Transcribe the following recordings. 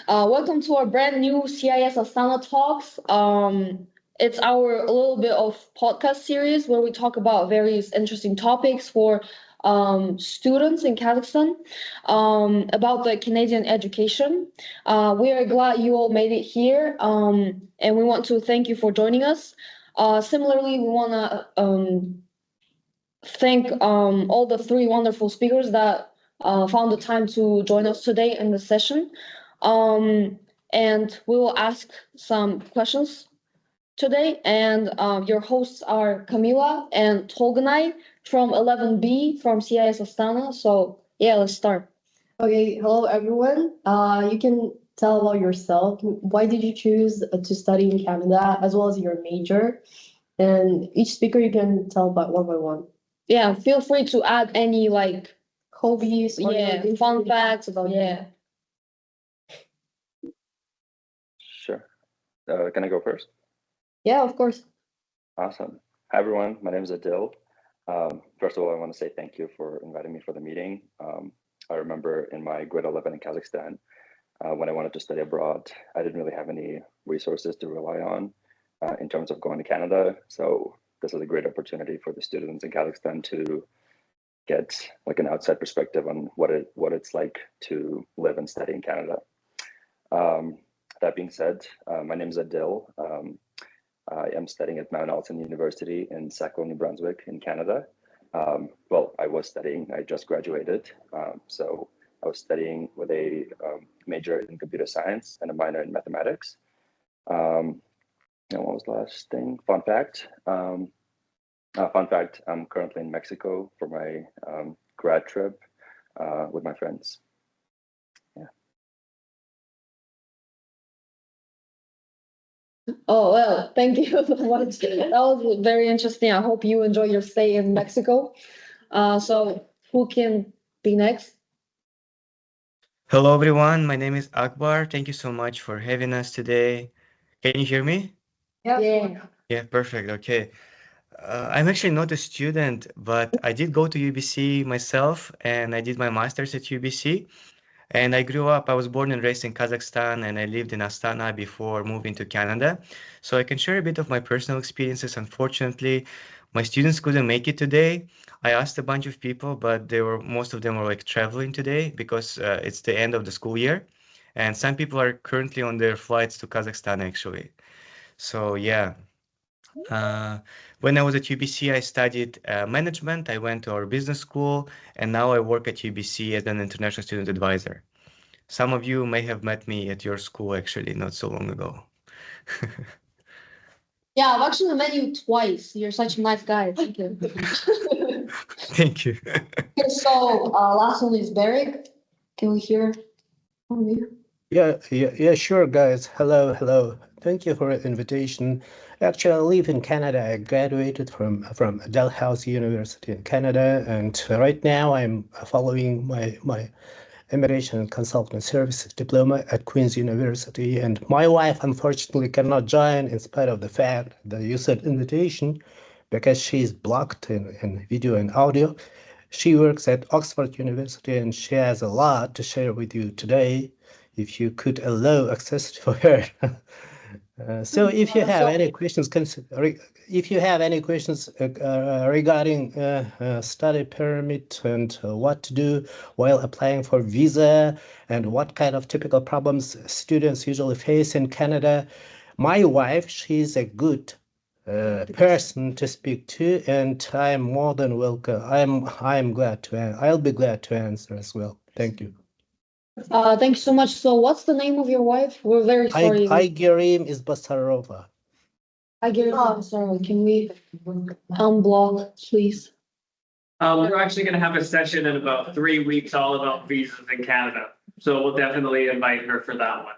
Welcome to our brand new CIS Astana Talks. It's our a little bit of podcast series where we talk about various interesting topics for students in Kazakhstan about the Canadian education. We are glad you all made it here, and we want to thank you for joining us. Similarly, we want to thank all the three wonderful speakers that found the time to join us today in the session. And we will ask some questions today. And your hosts are Camila and Tolganai from 11B from CIS Astana. So yeah, let's start. Okay, hello everyone. You can tell about yourself. Why did you choose to study in Canada, as well as your major? And each speaker you can tell about one by one. Yeah, feel free to add any hobbies or fun facts about Sure. Can I go first? Yeah, of course. Awesome. Hi, everyone. My name is Adil. First of all, I want to say thank you for inviting me for the meeting. I remember in my grade 11 in Kazakhstan, when I wanted to study abroad, I didn't really have any resources to rely on in terms of going to Canada. So this is a great opportunity for the students in Kazakhstan to get like an outside perspective on what it's like to live and study in Canada. That being said, my name is Adil. I am studying at Mount Allison University in Sackville, New Brunswick in Canada. Well, I was studying, I just graduated. So I was studying with a major in computer science and a minor in mathematics. And what was the last thing? Fun fact. I'm currently in Mexico for my grad trip with my friends. Oh, well, thank you so much. That was very interesting. I hope you enjoy your stay in Mexico. So who can be next? Hello, everyone. My name is Akbar. Thank you so much for having us today. Can you hear me? Yeah. Yeah, perfect. Okay. I'm actually not a student, but I did go to UBC myself, and I did my master's at UBC. And I grew up, I was born and raised in Kazakhstan, and I lived in Astana before moving to Canada. So I can share a bit of my personal experiences. Unfortunately, my students couldn't make it today. I asked a bunch of people, but most of them were like traveling today because it's the end of the school year. And some people are currently on their flights to Kazakhstan, actually. So yeah. When I was at UBC, I studied management. I went to our business school, and now I work at UBC as an international student advisor. Some of you may have met me at your school, actually, not so long ago. Yeah, I've actually met you twice. You're such a nice guy. Thank you. Thank you. Okay, so last one is Beric. Can we hear from you? Yeah, sure, guys. Hello. Thank you for the invitation. Actually, I live in Canada. I graduated from Dalhousie University in Canada, and right now I'm following my immigration and consultant services diploma at Queen's University. And my wife, unfortunately, cannot join in spite of the fact that you said invitation, because she's blocked in video and audio. She works at Oxford University, and she has a lot to share with you today, if you could allow access to her. So if you have any questions, regarding study permit and what to do while applying for visa and what kind of typical problems students usually face in Canada, my wife, she's a good person to speak to, and I'm more than welcome. I'll be glad to answer as well. Thank you. Thank you so much. So what's the name of your wife? We're very sorry. Aigerim is Basarova. Aigerim, sorry. Can we unblock, please? We're actually going to have a session in about 3 weeks all about visas in Canada. So we'll definitely invite her for that one.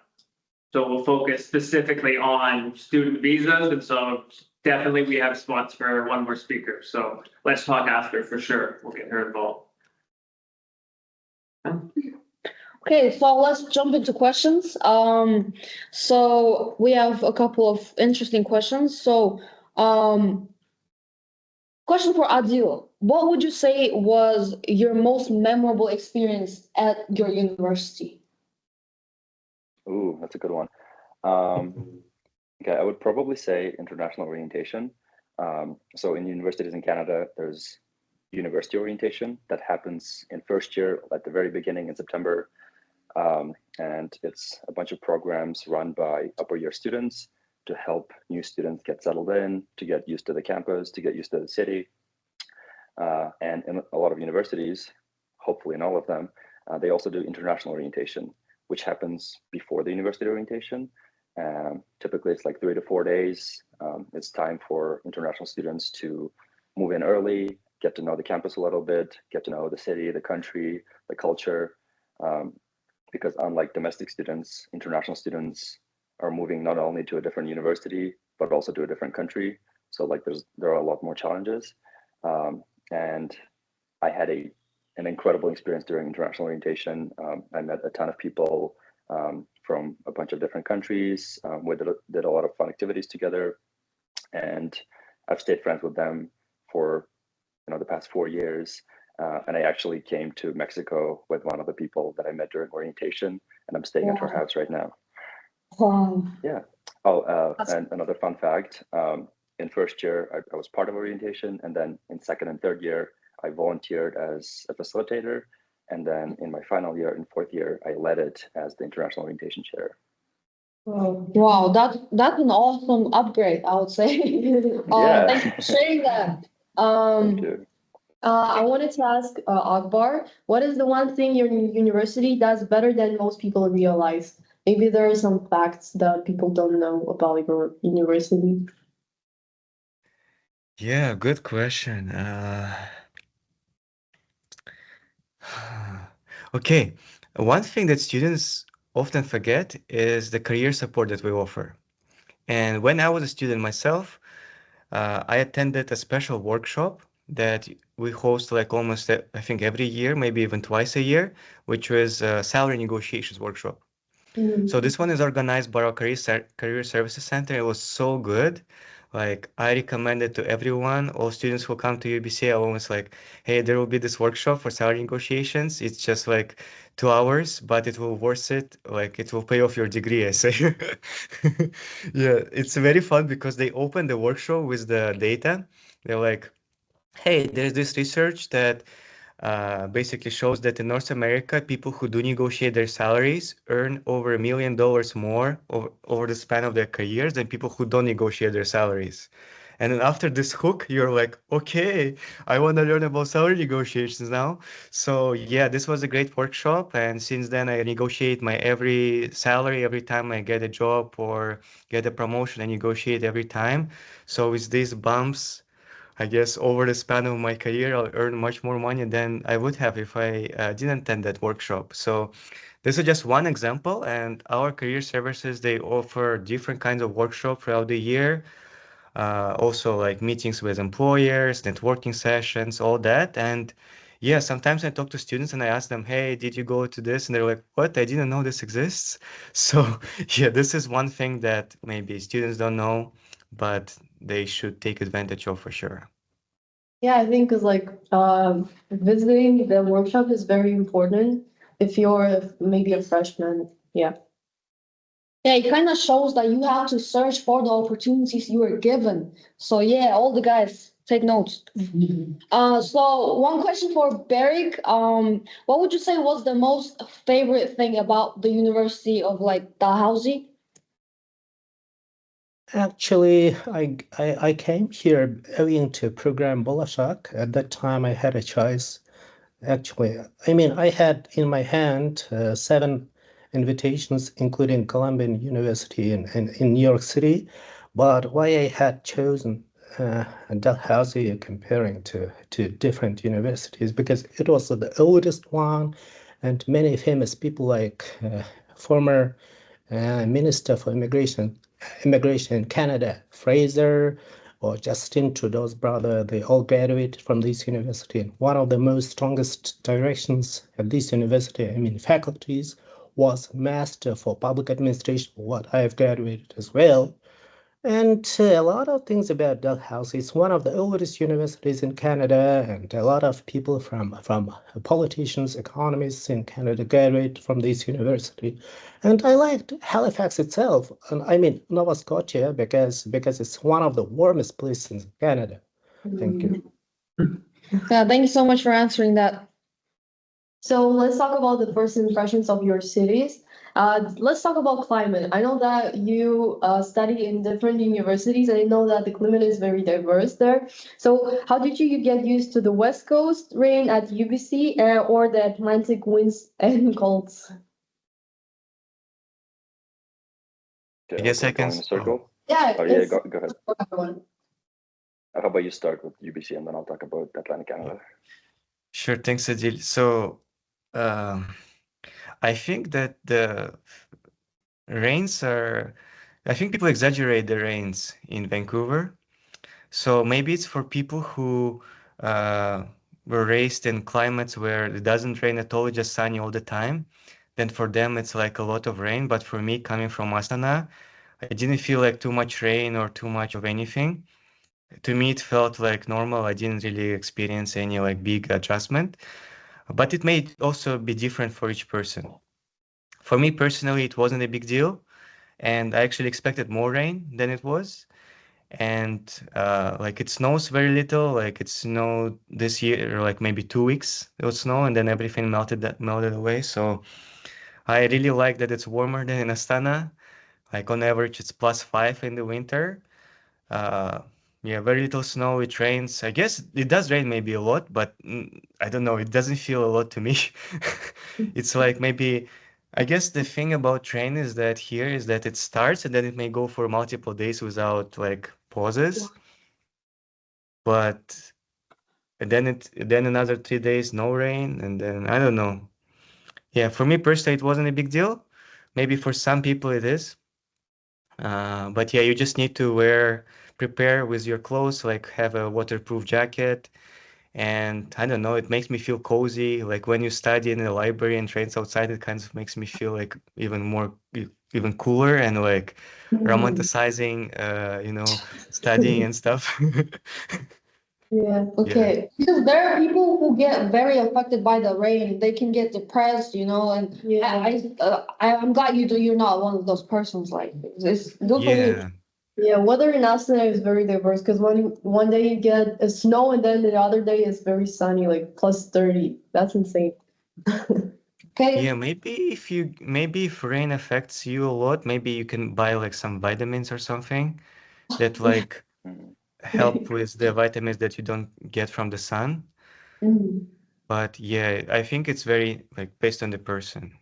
So we'll focus specifically on student visas. And so definitely we have spots for one more speaker. So let's talk after for sure. We'll get her involved. Okay, so let's jump into questions. So we have a couple of interesting questions. So, question for Adil. What would you say was your most memorable experience at your university? Ooh, that's a good one. Okay, I would probably say international orientation. So in universities in Canada, there's university orientation that happens in first year at the very beginning in September. And it's a bunch of programs run by upper year students to help new students get settled in, to get used to the campus, to get used to the city. And in a lot of universities, hopefully in all of them, they also do international orientation, which happens before the university orientation. Typically, it's like 3 to 4 days. It's time for international students to move in early, get to know the campus a little bit, get to know the city, the country, the culture. Because unlike domestic students, international students are moving not only to a different university, but also to a different country. So like there are a lot more challenges. And I had an incredible experience during international orientation. I met a ton of people from a bunch of different countries. We did a lot of fun activities together, and I've stayed friends with them for the past 4 years. And I actually came to Mexico with one of the people that I met during orientation, and I'm staying at her house right now. Wow. Yeah. Oh, and another fun fact. In first year, I was part of orientation, and then in second and third year, I volunteered as a facilitator, and then in my final year, in fourth year, I led it as the international orientation chair. Wow, that's an awesome upgrade, I would say. Yeah. Thank you for sharing that. Thank you. I wanted to ask Akbar, what is the one thing your university does better than most people realize? Maybe there are some facts that people don't know about your university. Yeah, good question. Okay, one thing that students often forget is the career support that we offer. And when I was a student myself, I attended a special workshop that we host like almost, I think, every year, maybe even twice a year, which was a salary negotiations workshop. So this one is organized by our career services center. It was so good. Like I recommend it to everyone. All students who come to UBC, I always like, hey, there will be this workshop for salary negotiations. It's just like 2 hours, but it will worth it. Like it will pay off your degree, I say. Yeah, it's very fun because they open the workshop with the data. They're like, hey, there's this research that basically shows that in North America, people who do negotiate their salaries earn over $1 million more over the span of their careers than people who don't negotiate their salaries. And then after this hook, you're like, okay, I want to learn about salary negotiations now. So yeah, this was a great workshop. And since then, I negotiate my every salary every time I get a job or get a promotion. I negotiate every time. So with these bumps, I guess over the span of my career, I'll earn much more money than I would have if I didn't attend that workshop. So this is just one example, and our career services, they offer different kinds of workshops throughout the year. Also like meetings with employers, networking sessions, all that. And yeah, sometimes I talk to students and I ask them, hey, did you go to this? And they're like, what? I didn't know this exists. So yeah, this is one thing that maybe students don't know, but they should take advantage of for sure. Yeah, I think it's like visiting the workshop is very important if you're maybe a freshman. Yeah. Yeah, it kind of shows that you have to search for the opportunities you are given. So yeah, all the guys take notes. So one question for Beric. What would you say was the most favorite thing about the University of like Dalhousie? Actually, I came here owing to program Bolashak. At that time, I had a choice. Actually, I mean, I had in my hand 7 invitations, including Columbia University in New York City. But why I had chosen Dalhousie comparing to different universities, because it was the oldest one, and many famous people like former Minister for Immigration in Canada, Fraser, or Justin Trudeau's brother, they all graduated from this university. One of the most strongest directions at this university, I mean faculties, was Master for Public Administration, what I have graduated as well. And a lot of things about Dalhousie. It's one of the oldest universities in Canada, and a lot of people from politicians, economists in Canada graduate from this university. And I liked Halifax itself, and I mean Nova Scotia, because it's one of the warmest places in Canada. Thank you. Yeah, thank you so much for answering that. So let's talk about the first impressions of your cities. Let's talk about climate. I know that you study in different universities, and I know that the climate is very diverse there. So how did you get used to the West Coast rain at UBC or the Atlantic winds and colds? Okay, I guess I we're can. going in a circle. Yeah, Oh yeah, it's go ahead. for everyone. How about you start with UBC and then I'll talk about Atlantic Canada. Sure, thanks, Adil. So, um, I think that the rains are, I think people exaggerate the rains in Vancouver. So maybe it's for people who uh, were raised in climates where it doesn't rain at all, it's just sunny all the time. Then for them, it's like a lot of rain. But for me, coming from Astana, I didn't feel like too much rain or too much of anything. To me, it felt like normal. I didn't really experience any like big adjustment. But it may also be different for each person. For me personally, it wasn't a big deal, and I actually expected more rain than it was. And like it snows very little. Like it snowed this year, like maybe 2 weeks it would snow, and then everything melted away. So I really like that it's warmer than in Astana. Like on average, it's +5 in the winter. Uh, yeah, very little snow. It rains. I guess it does rain maybe a lot, but I don't know. It doesn't feel a lot to me. It's like maybe, I guess the thing about rain is that here is that it starts and then it may go for multiple days without like pauses. But then another 3 days, no rain, and then I don't know. Yeah, for me personally, it wasn't a big deal. Maybe for some people it is. But yeah, you just need to prepare with your clothes, like have a waterproof jacket. And I don't know, it makes me feel cozy. Like when you study in a library and trains outside, it kind of makes me feel like even cooler and like romanticizing, studying and stuff. Yeah. Yeah. Okay, because there are people who get very affected by the rain. They can get depressed, and Yeah. I'm glad you're not one of those persons. Like, it's good for you. Yeah. Yeah, weather in Astana is very diverse because one day you get a snow and then the other day is very sunny, like +30. That's insane. Okay. Yeah, maybe if rain affects you a lot, maybe you can buy like some vitamins or something that like Mhm. help with the vitamins that you don't get from the sun. Mhm. But yeah, I think it's very like based on the person.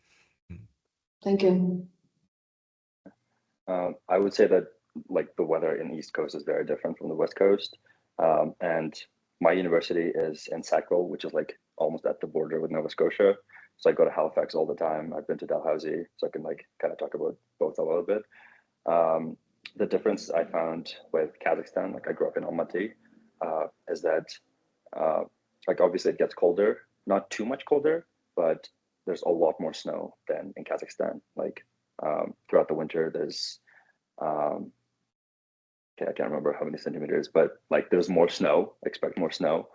Thank you. I would say that like the weather in the East Coast is very different from the West Coast. And my university is in Sackville, which is like almost at the border with Nova Scotia. So I go to Halifax all the time. I've been to Dalhousie, so I can like kind of talk about both a little bit. Um, the difference I found with Kazakhstan, like I grew up in Almaty, is that uh, like obviously it gets colder, not too much colder, but there's a lot more snow than in Kazakhstan. Like throughout the winter, there's um, okay, I can't remember how many centimeters, but like there's more snow. Expect more snow,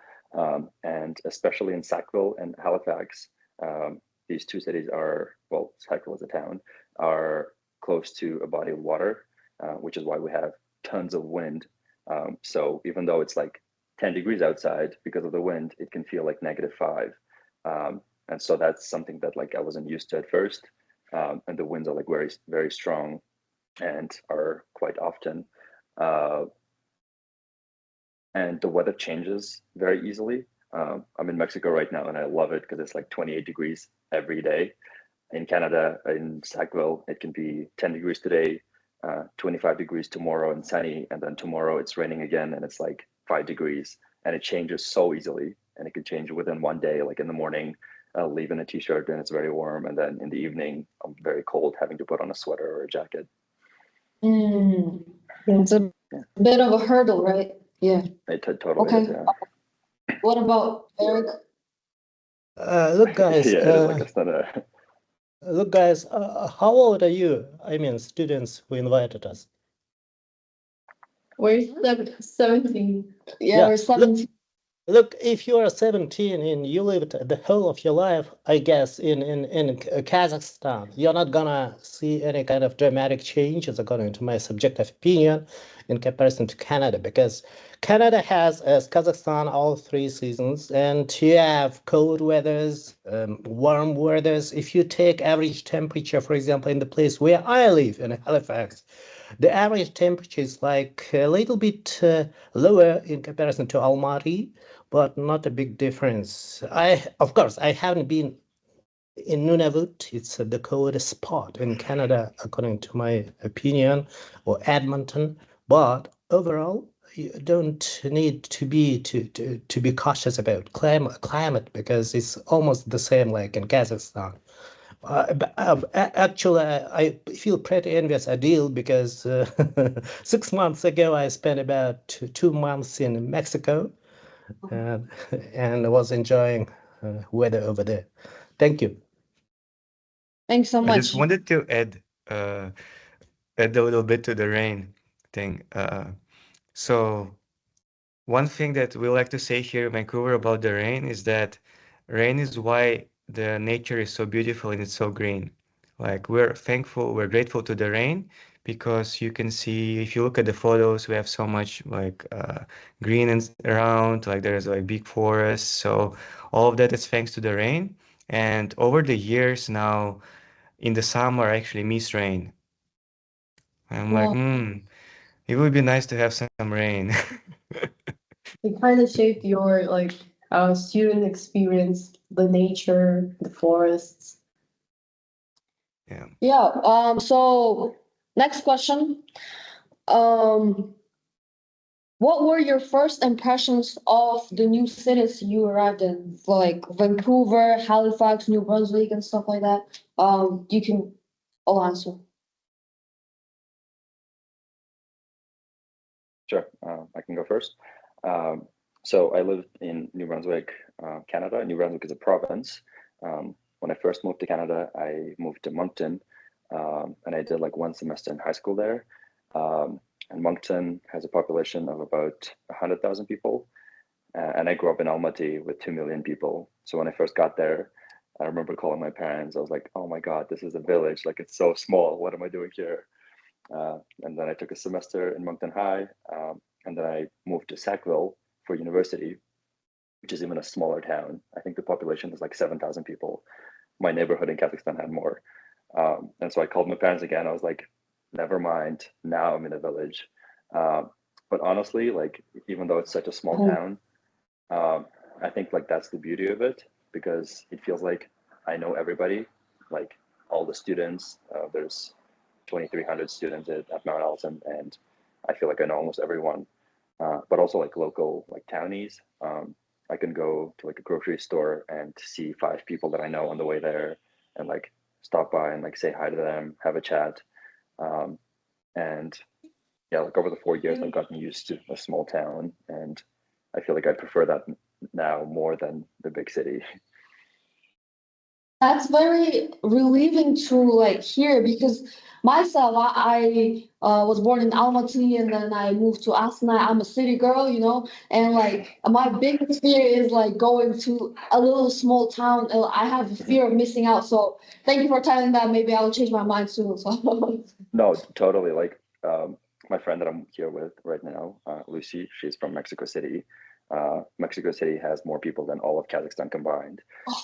and especially in Sackville and Halifax, these two cities are well, Sackville is a town, are close to a body of water, which is why we have tons of wind. So even though it's like 10 degrees outside, because of the wind, it can feel like -5. And so that's something that like I wasn't used to at first. And the winds are like very, very strong and are quite often. Uh, and the weather changes very easily. I'm in Mexico right now and I love it because it's like 28 degrees every day. In Canada, in Sackville, it can be 10 degrees today, 25 degrees tomorrow and sunny. And then tomorrow it's raining again and it's like 5 degrees. And it changes so easily. And it can change within one day. Like in the morning, I'll leave in a t-shirt and it's very warm. And then in the evening, I'm very cold, having to put on a sweater or a jacket. Mm. It's a Yeah. bit of a hurdle, right? Yeah. It totally Okay. is, yeah. What about Eric? Look, guys. Yeah, it is like Astana. Look, guys. How old are you? I mean, students who invited us. We're 17. Yeah, Yeah, we're 17. Look, if you are 17 and you lived the whole of your life, I guess, in Kazakhstan, you're not gonna see any kind of dramatic changes, according to my subjective opinion, in comparison to Canada, because Canada has, as Kazakhstan, all three seasons, and you have cold weathers, warm weathers. If you take average temperature, for example, in the place where I live, in Halifax, the average temperature is like a little bit lower in comparison to Almaty, but not a big difference. Of course, I haven't been in Nunavut. It's the coldest spot in Canada, according to my opinion, or Edmonton. But overall, you don't need to be cautious about climate because it's almost the same like in Kazakhstan. Actually, I feel pretty envious Adil because 6 months ago I spent about 2 months in Mexico and and was enjoying weather over there. Thank you. Thanks so I just much. wanted to add a little bit to the rain thing. So one thing that we like to say here in Vancouver about the rain is that rain is why the nature is so beautiful and it's so green. Like we're thankful, we're grateful to the rain because you can see if you look at the photos, we have so much like green and around, like there's like big forests. So all of that is thanks to the rain. And over the years now, in the summer, I actually miss rain. I'm like, Wow. it would be nice to have some rain. It kind of shaped your like student experience, the nature, the forests. Yeah. Yeah. So next question. Um, what were your first impressions of the new cities you arrived in, like Vancouver, Halifax, New Brunswick, and stuff like that? You can all answer. Sure, I can go first. So I lived in New Brunswick, Canada. New Brunswick is a province. When I first moved to Canada, I moved to Moncton, and I did like one semester in high school there. And Moncton has a population of about 100,000 people. And I grew up in Almaty with 2 million people. So when I first got there, I remember calling my parents. I was like, oh my God, this is a village. Like it's so small. What am I doing here? And then I took a semester in Moncton High. And then I moved to Sackville for university, which is even a smaller town. I think the population is like 7,000 people. My neighborhood in Kazakhstan had more. And so I called my parents again. I was like, never mind. Now I'm in a village. But honestly, like, even though it's such a small Oh, town, I think like that's the beauty of it because it feels like I know everybody, like all the students. There's 2,300 students at Mount Allison, and I feel like I know almost everyone. But also like local like townies. I can go to like a grocery store and see 5 people that I know on the way there, and like stop by and like say hi to them, have a chat, um, and yeah, like over the 4 years, I've gotten used to a small town, and I feel like I prefer that now more than the big city. that's very relieving to like hear because myself, I was born in Almaty and then I moved to Astana. I'm a city girl, and like my biggest fear is like going to a little small town. And I have a fear of missing out. So thank you for telling that. Maybe I'll change my mind soon. So No, totally. Like my friend that I'm here with right now, Lucy, she's from Mexico City. Mexico City has more people than all of Kazakhstan combined.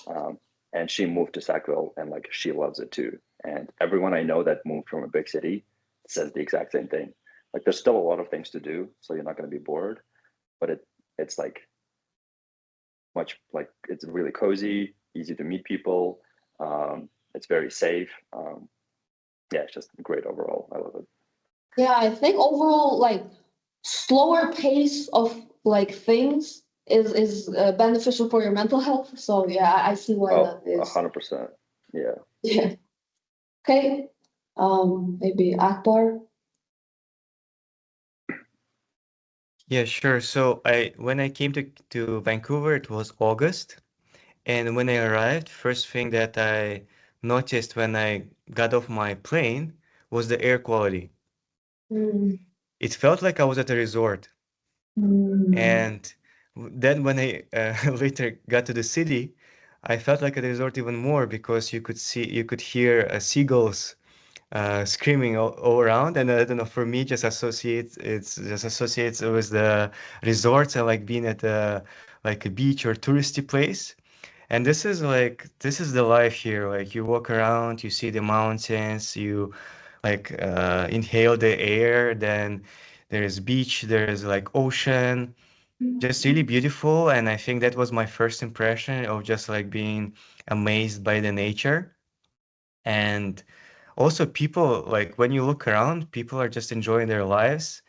Um, and she moved to Sackville and like she loves it too. And everyone I know that moved from a big city says the exact same thing. Like there's still a lot of things to do, so you're not going to be bored, but it's like much like it's really cozy, easy to meet people. It's very safe. Yeah, it's just great overall. I love it. yeah, I think overall like slower pace of like things is beneficial for your mental health. So yeah, I see why Oh, that is. 100%. Yeah. Yeah. Okay. Maybe Akbar. Yeah, sure. So when I came to Vancouver, it was August. And when I arrived, first thing that I noticed when I got off my plane was the air quality. Mm. it felt like I was at a resort. And then when I later got to the city, I felt like at a resort even more because you could hear seagulls screaming all around. And I don't know, for me, just associates with the resorts and like being at like a beach or touristy place. And this is the life here. Like you walk around, you see the mountains, you like inhale the air, then there's beach, there's like ocean, just really beautiful. And I think that was my first impression of just like being amazed by the nature. And also people, like when you look around, people are just enjoying their lives.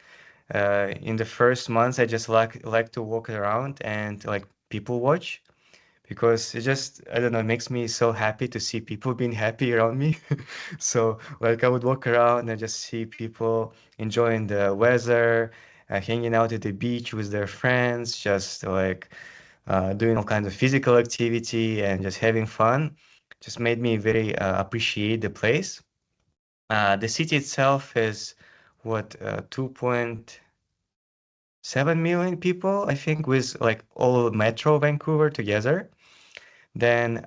In the first months, I just like to walk around and like people watch because it just, I don't know, it makes me so happy to see people being happy around me. So like I would walk around and just see people enjoying the weather, hanging out at the beach with their friends, just like doing all kinds of physical activity and just having fun. Just made me very appreciate the place. The city itself is what 2.7 million people, I think, with like all of Metro Vancouver together. Then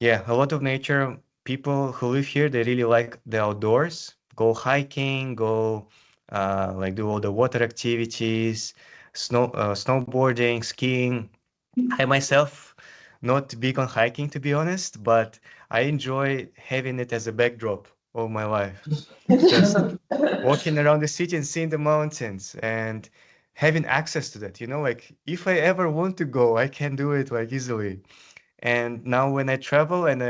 yeah, a lot of nature. People who live here, they really like the outdoors. Go hiking, go like do all the water activities, snowboarding, skiing. I myself not big on hiking to be honest, but I enjoy having it as a backdrop all my life. Just walking around the city and seeing the mountains and having access to that, you know, like if I ever want to go, I can do it like easily. And now when I travel and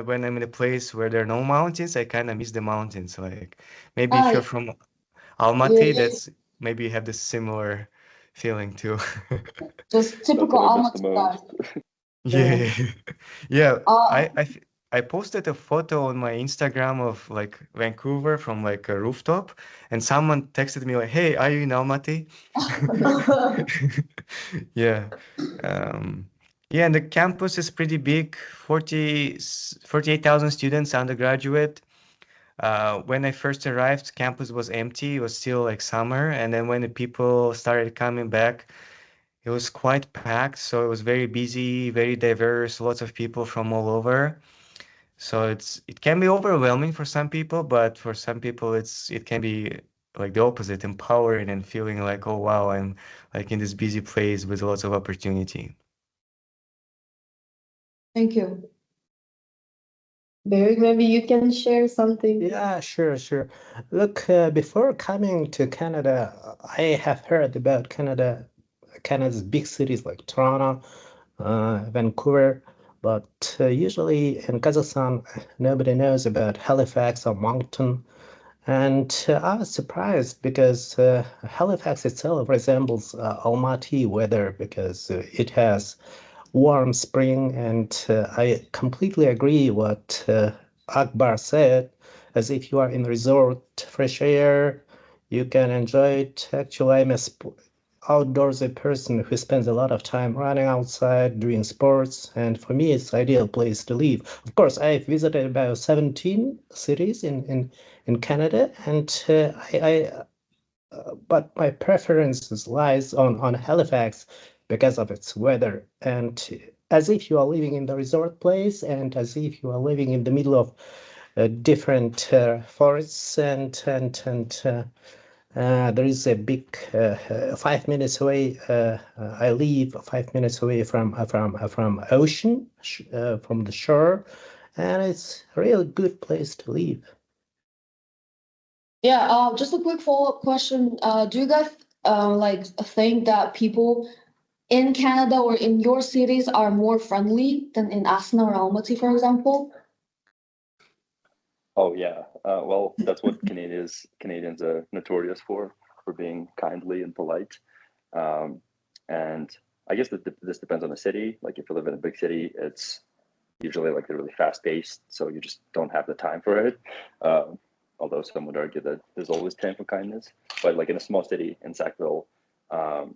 when I'm in a place where there are no mountains, I kind of miss the mountains. Like maybe if you're Ah, from yeah, Almaty, yeah, that's maybe you have this similar feeling too. just typical That's what I miss the Almaty guy. most. Yeah. Yeah, yeah. Uh, I posted a photo on my Instagram of like Vancouver from like a rooftop, and someone texted me like, "Hey, are you in Almaty?" Yeah. Um, yeah, and the campus is pretty big, 48,000 students, undergraduate. When I first arrived, campus was empty. It was still like summer, and then when the people started coming back, it was quite packed, so it was very busy, very diverse, lots of people from all over. So it can be overwhelming for some people, but for some people it can be like the opposite, empowering and feeling like, oh wow, I'm like in this busy place with lots of opportunity. Thank you. Barry, maybe you can share something. Yeah, sure, sure. Look, before coming to Canada, I have heard about Canada's big cities like Toronto, Vancouver, but usually in Kazakhstan, nobody knows about Halifax or Moncton. And I was surprised because Halifax itself resembles Almaty weather because it has warm spring, and I completely agree what Akbar said. As if you are in resort, fresh air, you can enjoy it. Actually, I'm a outdoorsy person who spends a lot of time running outside, doing sports, and for me, it's ideal place to live. Of course, I've visited about 17 cities in Canada, and but my preferences lies on Halifax because of its weather. And as if you are living in the resort place, and as if you are living in the middle of different forests, and there is a big 5 minutes away. I live 5 minutes away from ocean, from the shore, and it's a real good place to live. Yeah, just a quick follow-up question. Do you guys like think that people in Canada or in your cities are more friendly than in Astana or Almaty, for example? Oh yeah. Well, that's what Canadians are notorious for being kindly and polite. Um, and I guess that this depends on the city. Like if you live in a big city, it's usually like they're really fast paced, so you just don't have the time for it. Um, Although some would argue that there's always time for kindness. But like in a small city in Sackville, um,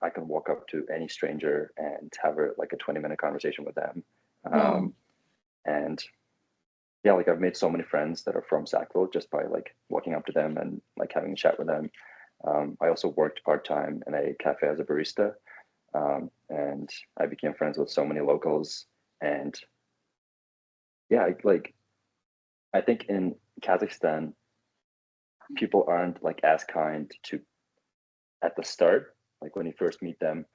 I can walk up to any stranger and have like a 20-minute conversation with them. Wow. And yeah, like I've made so many friends that are from Sackville just by like walking up to them and like having a chat with them. I also worked part-time in a cafe as a barista, and I became friends with so many locals. And yeah, I think in Kazakhstan, people aren't like as kind to at the start. Like when you first meet them,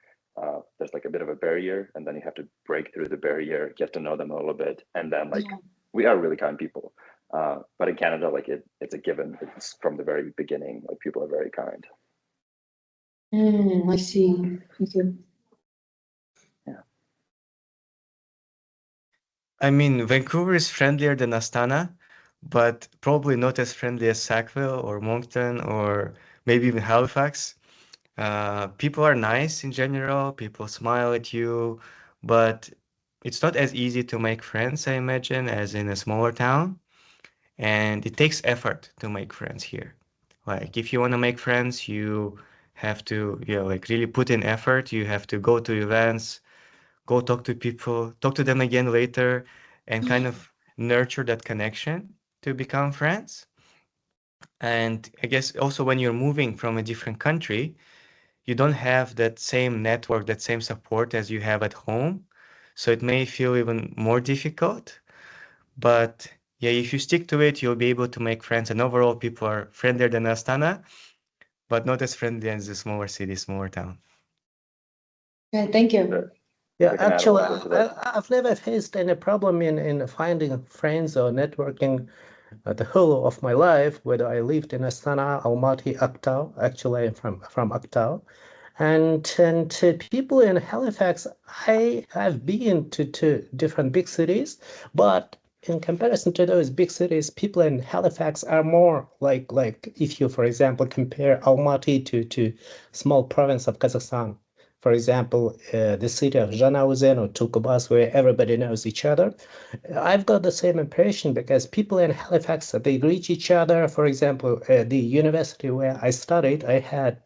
there's like a bit of a barrier, and then you have to break through the barrier, get to know them a little bit, and then like we are really kind people. But in Canada, like it's a given. It's from the very beginning. Like people are very kind. I see. Okay. Yeah. I mean, Vancouver is friendlier than Astana, but probably not as friendly as Sackville or Moncton or maybe even Halifax. People are nice in general, people smile at you, but it's not as easy to make friends, I imagine, as in a smaller town. And it takes effort to make friends here. Like if you want to make friends, you have to, like really put in effort. You have to go to events, go talk to people, talk to them again later, and kind of nurture that connection to become friends. And I guess also when you're moving from a different country, you don't have that same network, that same support as you have at home. So it may feel even more difficult. But yeah, if you stick to it, you'll be able to make friends. And overall, people are friendlier than Astana, but not as friendly as the smaller city, smaller town. Okay, thank you. Yeah, I can add a actually, little bit to that. I've never faced any problem in finding friends or networking the whole of my life, whether I lived in Astana, Almaty, Aktau. Actually, I'm from Aktau. And to people in Halifax, I have been to different big cities, but in comparison to those big cities, people in Halifax are more like if you, for example, compare Almaty to small province of Kazakhstan. For example, the city of Zhanaozen or Tulkubas, where everybody knows each other. I've got the same impression because people in Halifax, they reach each other. For example, the university where I studied, I had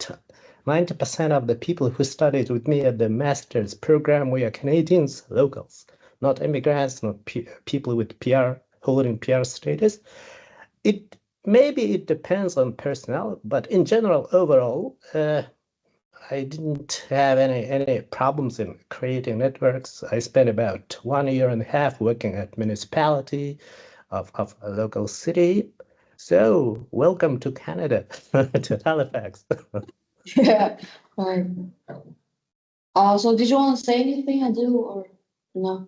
90% of the people who studied with me at the master's program were Canadians, locals, not immigrants, not people with PR, holding PR status. Maybe it depends on personnel, but in general, overall, I didn't have any problems in creating networks. I spent about 1.5 years working at municipality of a local city. So welcome to Canada, to Halifax. Yeah. Right. So did you want to say anything, Adil, or no?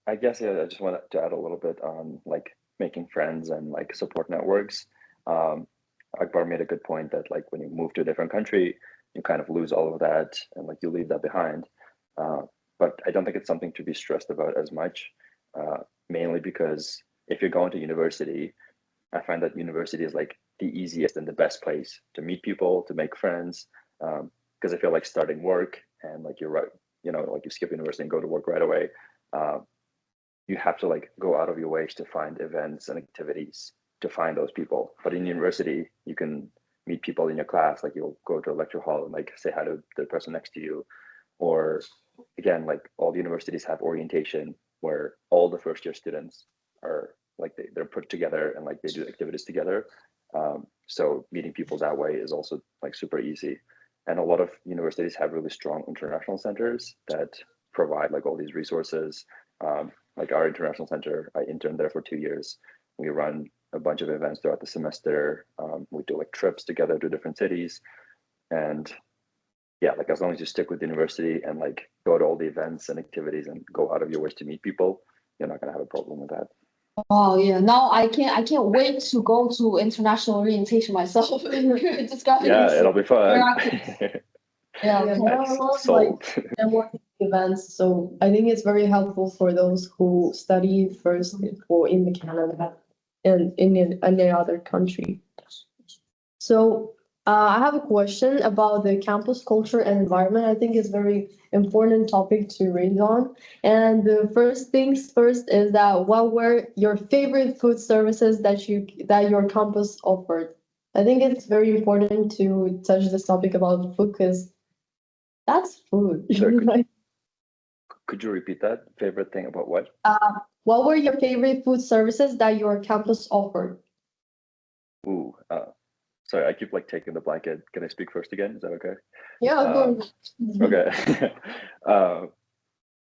I guess yeah, I just wanted to add a little bit on like making friends and like support networks. Akbar made a good point that like when you move to a different country, you kind of lose all of that and like you leave that behind. But I don't think it's something to be stressed about as much, mainly because if you're going to university, I find that university is like the easiest and the best place to meet people, to make friends. Because I feel like starting work and like you're right, like you skip university and go to work right away. Uh, you have to like go out of your ways to find events and activities to find those people. But in university, you can meet people in your class, like you'll go to a lecture hall and like say hi to the person next to you. Or again, like all the universities have orientation where all the first year students are like they're put together and like they do activities together. So meeting people that way is also like super easy. And a lot of universities have really strong international centers that provide like all these resources. Like our international center, I interned there for 2 years. We run a bunch of events throughout the semester. We do like trips together to different cities. And yeah, like as long as you stick with the university and like go to all the events and activities and go out of your ways to meet people, you're not gonna have a problem with that. Oh yeah. Now I can't wait to go to international orientation myself. Discovering Yeah, it'll be fun. Yeah. Yeah, Okay. there are a lot of like Sold. networking events, so I think it's very helpful for those who study first or in Canada and in any other country. So I have a question about the campus culture and environment. I think it's very important topic to raise on. And the first things first is that what were your favorite food services that your campus offered? I think it's very important to touch this topic about food because that's food. Sorry, Right? could you repeat that? Favorite thing about what? What were your favorite food services that your campus offered? Ooh, sorry, I keep like taking the blanket. Can I speak first again? Is that okay? Yeah, Um, okay.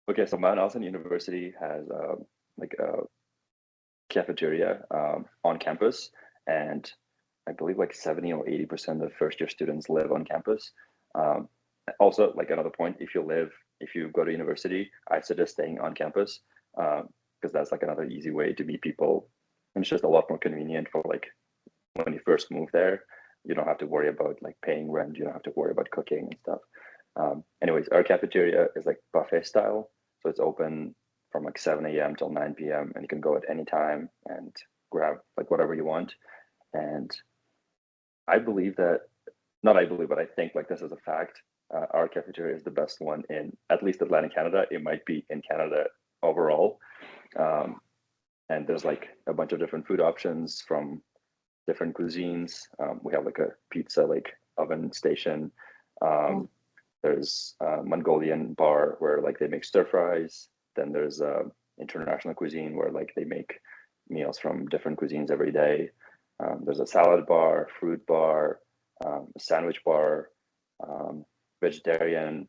Okay, so Mount Allison University has like a cafeteria on campus, and I believe like 70 or 80% of first year students live on campus. Um, Also, like another point, if you go to university, I suggest staying on campus because that's like another easy way to meet people. And it's just a lot more convenient for like when you first move there. You don't have to worry about like paying rent. You don't have to worry about cooking and stuff. Anyways, our cafeteria is like buffet style, so it's open from like 7 a.m. till 9 p.m. and you can go at any time and grab like whatever you want. And I believe that, not I believe, but I think like this is a fact. Our cafeteria is the best one in at least Atlantic Canada. It might be in Canada overall. And there's like a bunch of different food options from different cuisines. We have like a pizza like oven station. There's a Mongolian bar where like they make stir fries. Then there's international cuisine where like they make meals from different cuisines every day. There's a salad bar, fruit bar, a sandwich bar, vegetarian.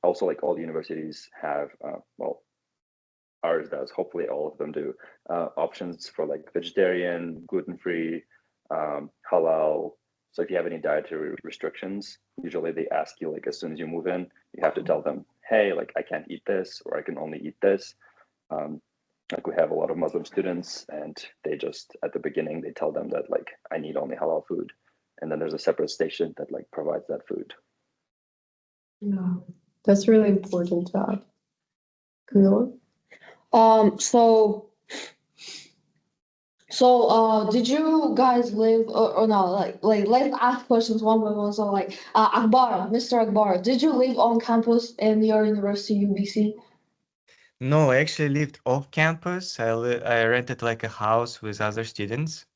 Also, like all the universities have, well, ours does. Hopefully, all of them do options for like vegetarian, gluten-free, halal. So if you have any dietary restrictions, usually they ask you like as soon as you move in, you have to tell them, hey, like I can't eat this or I can only eat this. Like we have a lot of Muslim students and they just at the beginning they tell them that like I need only halal food. And then there's a separate station that like provides that food. Yeah, that's really important to have. Camila? Did you guys live or no? Like let's ask questions one by one. So like, Akbar, Mr. Akbar, did you live on campus in your university, UBC? No, I actually lived off campus. I rented like a house with other students.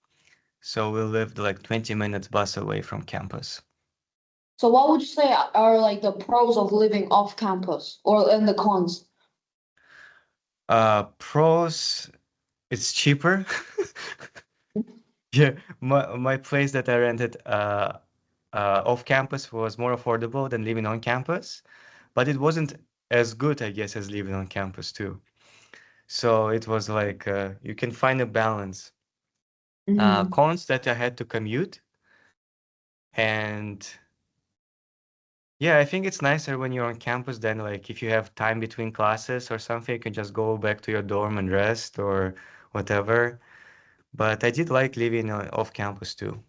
So we lived like 20 minutes bus away from campus. So what would you say are like the pros of living off campus or and the cons? Pros, it's cheaper. Yeah, my place that I rented off campus was more affordable than living on campus, but it wasn't as good, I guess, as living on campus too. So it was like you can find a balance. Cons that I had to commute, and yeah, I think it's nicer when you're on campus than like if you have time between classes or something, you can just go back to your dorm and rest or whatever. But I did like living off campus too.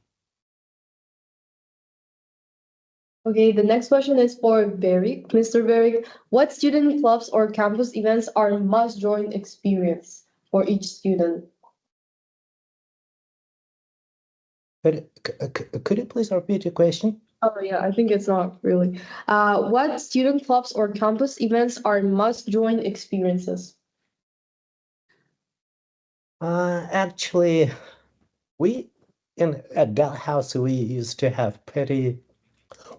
Okay, the next question is for Barry. Mr. Barry, what student clubs or campus events are a must-join experience for each student? Could you please repeat your question? Oh yeah, I think it's not really. What student clubs or campus events are must-join experiences? Actually, at Dalhousie we used to have pretty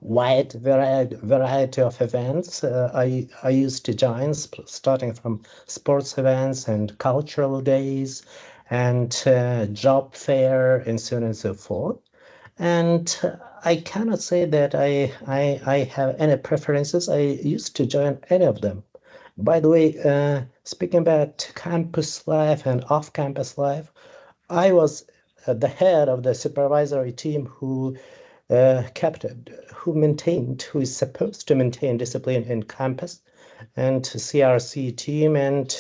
wide variety of events. I used to join starting from sports events and cultural days and job fair and so on and so forth. And I cannot say that I have any preferences. I used to join any of them. By the way, speaking about campus life and off-campus life, I was the head of the supervisory team who who is supposed to maintain discipline in campus and CRC team. And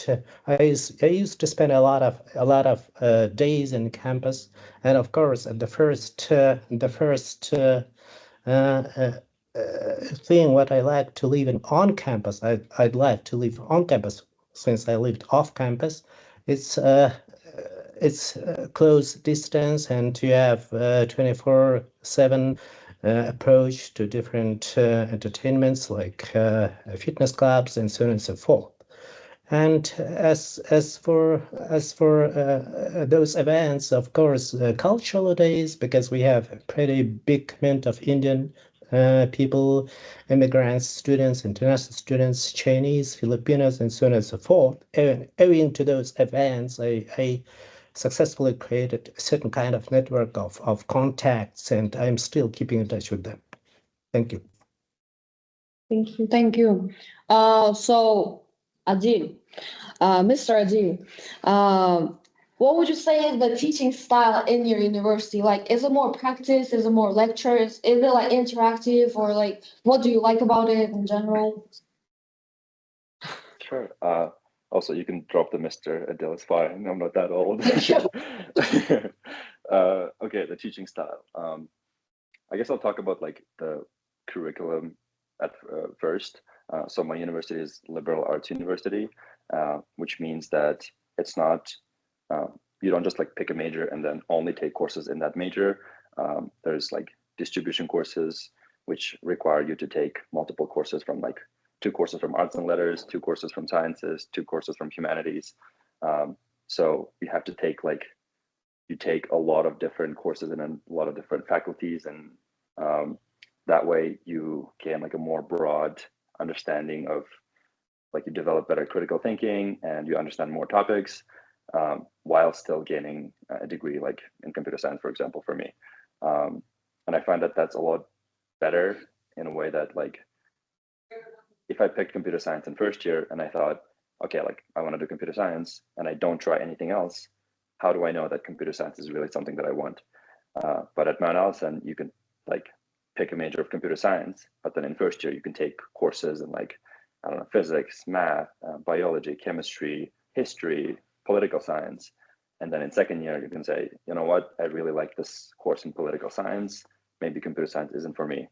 I used to spend a lot of days in campus. And of course, the first thing what I like to live in on campus, I'd like to live on campus since I lived off campus. It's close distance and you have 24/7 approach to different entertainments like fitness clubs and so on and so forth. And as for those events, of course, cultural days, because we have a pretty big community of Indian people, immigrants, students, international students, Chinese, Filipinos, and so on and so forth. And owing to those events, I successfully created a certain kind of network of contacts, and I'm still keeping in touch with them. Thank you. Thank you. Thank you. So Adil, Mr. Adil, what would you say is the teaching style in your university? Like, is it more practice? Is it more lectures? Is it like interactive, or like what do you like about it in general? Sure. Also, you can drop the Mr. Adil, it's fine. I'm not that old. Okay, the teaching style. I guess I'll talk about like the curriculum at first. So my university is liberal arts university, which means that it's not, you don't just like pick a major and then only take courses in that major. There's like distribution courses, which require you to take multiple courses from like 2 courses from arts and letters, 2 courses from sciences, 2 courses from humanities. So you have to take like, you take a lot of different courses and a lot of different faculties, and that way you gain like a more broad understanding of, like, you develop better critical thinking and you understand more topics, while still gaining a degree like in computer science, for example, for me. And I find that that's a lot better in a way that, like, if I picked computer science in first year and I thought, okay, like I want to do computer science and I don't try anything else, how do I know that computer science is really something that I want? But at Mount Allison, you can like pick a major of computer science, but then in first year you can take courses in like, I don't know, physics, math, biology, chemistry, history, political science. And then in second year, you can say, you know what, I really like this course in political science. Maybe computer science isn't for me.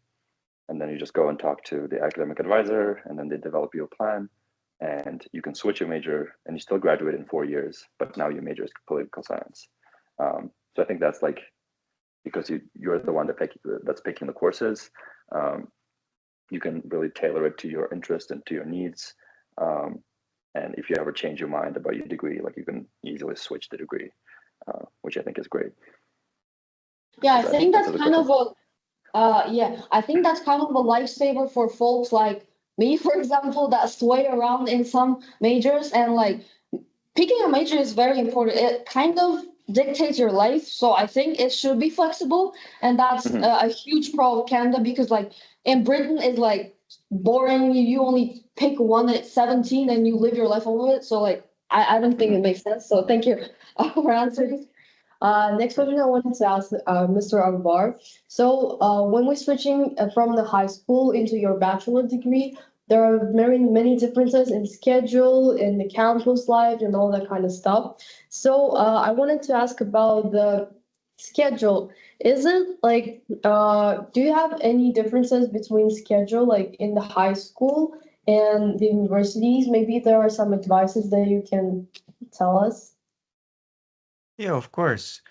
And then you just go and talk to the academic advisor, and then they develop you a plan, and you can switch your major and you still graduate in 4 years, but now your major is political science. So I think that's like, because you're the one that's picking the courses, you can really tailor it to your interest and to your needs. And if you ever change your mind about your degree, like you can easily switch the degree, which I think is great. Yeah, I Does that think that's answer the kind of question? yeah, I think that's kind of a lifesaver for folks like me, for example, that sway around in some majors, and like picking a major is very important. It kind of dictates your life. So I think it should be flexible. And that's Mhm. a huge pro of Canada, because like in Britain it's like boring. You only pick one at 17 and you live your life over it. So like I don't think it makes sense. So thank you for answering. Next question I wanted to ask Mr. Akbar. So when we're switching from the high school into your bachelor degree, there are many differences in schedule, in the campus life, and all that kind of stuff. So I wanted to ask about the schedule. Is it like, do you have any differences between schedule, like in the high school and the universities? Maybe there are some advices that you can tell us. Yeah, of course.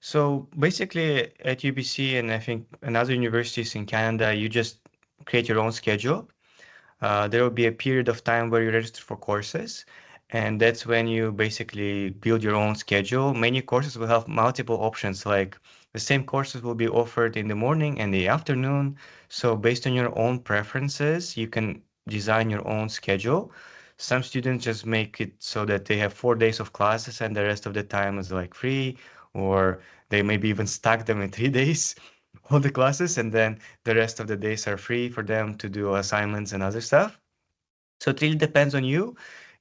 So basically at UBC and I think in other universities in Canada, you just create your own schedule. There will be a period of time where you register for courses, and that's when you basically build your own schedule. Many courses will have multiple options, like the same courses will be offered in the morning and the afternoon. So based on your own preferences, you can design your own schedule. Some students just make it so that they have 4 days of classes and the rest of the time is like free, or they maybe even stack them in 3 days, all the classes, and then the rest of the days are free for them to do assignments and other stuff. So it really depends on you.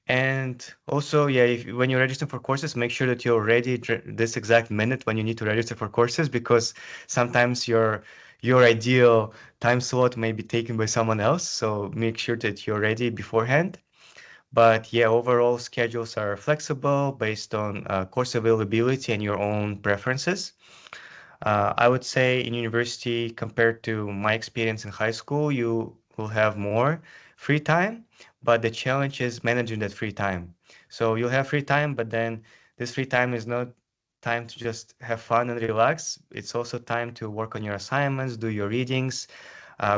And also, yeah, when you register for courses, make sure that you're ready this exact minute when you need to register for courses, because sometimes your ideal time slot may be taken by someone else. So make sure that you're ready beforehand. But yeah, overall schedules are flexible based on course availability and your own preferences. I would say in university, compared to my experience in high school, you will have more free time, but the challenge is managing that free time. So you'll have free time, but then this free time is not time to just have fun and relax. It's also time to work on your assignments, do your readings,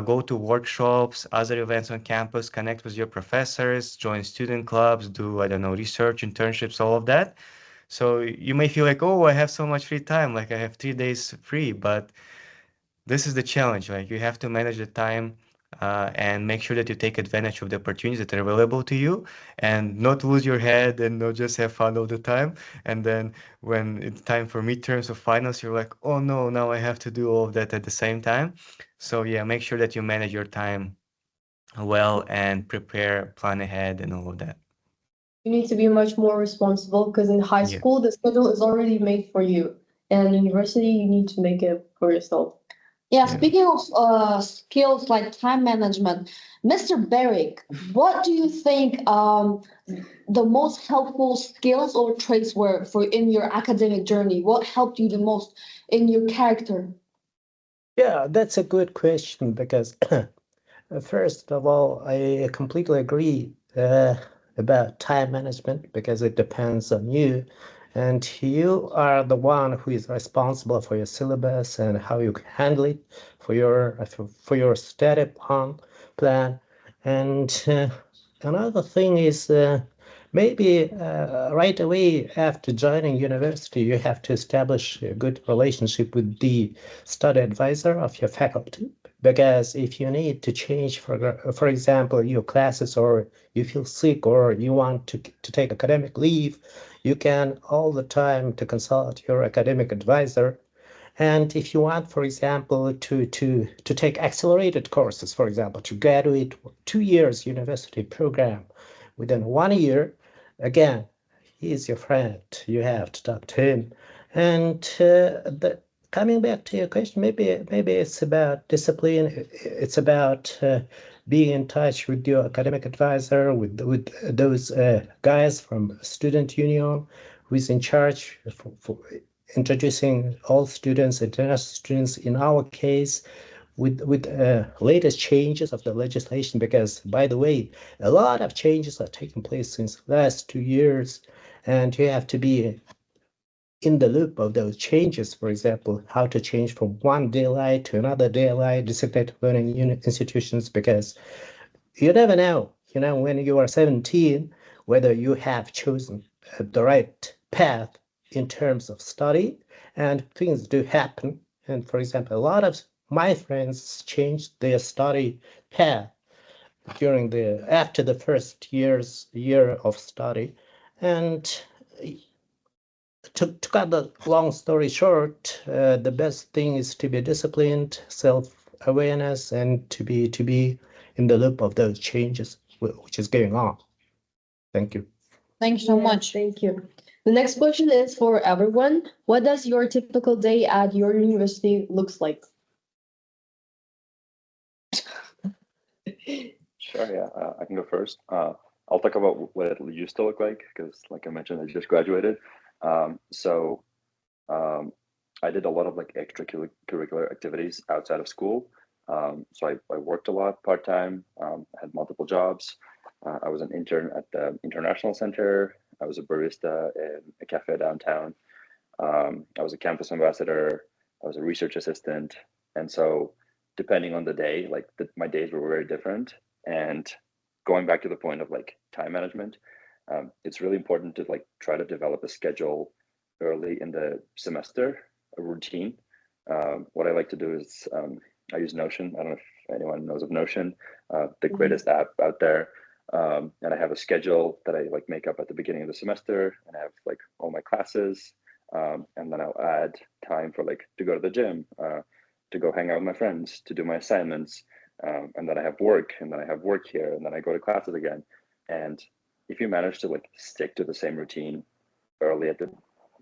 go to workshops, other events on campus, connect with your professors, join student clubs, do, I don't know, research, internships, all of that. So you may feel like, oh, I have so much free time, like I have 3 days free, but this is the challenge. Like you have to manage the time and make sure that you take advantage of the opportunities that are available to you and not lose your head and not just have fun all the time. And then when it's time for midterms or finals, you're like, oh no, now I have to do all of that at the same time. So yeah, make sure that you manage your time well and prepare, plan ahead and all of that. You need to be much more responsible because in high Yeah. school, the schedule is already made for you. And in university, you need to make it for yourself. Yeah, Yeah. speaking of skills like time management, Mr. Berrick, what do you think the most helpful skills or traits were for in your academic journey? What helped you the most in your character? Yeah, that's a good question because first of all, I completely agree about time management because it depends on you, and you are the one who is responsible for your syllabus and how you handle it for your study plan. And another thing is maybe right away after joining university, you have to establish a good relationship with the study advisor of your faculty. Because if you need to change, for example, your classes, or you feel sick, or you want to take academic leave, you can all the time to consult your academic advisor. And if you want, for example, to take accelerated courses, for example, to graduate 2 years university program within 1 year, again, he is your friend. You have to talk to him. And coming back to your question, maybe it's about discipline. It's about being in touch with your academic advisor, with those guys from student union who is in charge for introducing all students, international students, in our case, with latest changes of the legislation. Because, by the way, a lot of changes are taking place since last 2 years, and you have to be in the loop of those changes. For example, how to change from one DLI to another DLI, designated learning unit institutions, because you never know, when you are 17, whether you have chosen the right path in terms of study, and things do happen. And for example, a lot of my friends changed their study path after the first year of study. And to cut the long story short, the best thing is to be disciplined, self-awareness, and to be in the loop of those changes which is going on. Thank you. Thank you so Yes, much. thank you. The next question is for everyone. What does your typical day at your university looks like? Sure, yeah, I can go first. I'll talk about what it used to look like because, like I mentioned, I just graduated. So I did a lot of like extracurricular activities outside of school. So I worked a lot part-time, had multiple jobs. I was an intern at the International Center. I was a barista in a cafe downtown. I was a campus ambassador. I was a research assistant. And so depending on the day, like my days were very different. And going back to the point of like time management, it's really important to like try to develop a schedule early in the semester, a routine. What I like to do is I use Notion. I don't know if anyone knows of Notion, the greatest app out there. And I have a schedule that I like make up at the beginning of the semester, and I have like all my classes, and then I'll add time for like to go to the gym, to go hang out with my friends, to do my assignments, and then I have work, and then I have work here, and then I go to classes again. And if you manage to like stick to the same routine early at the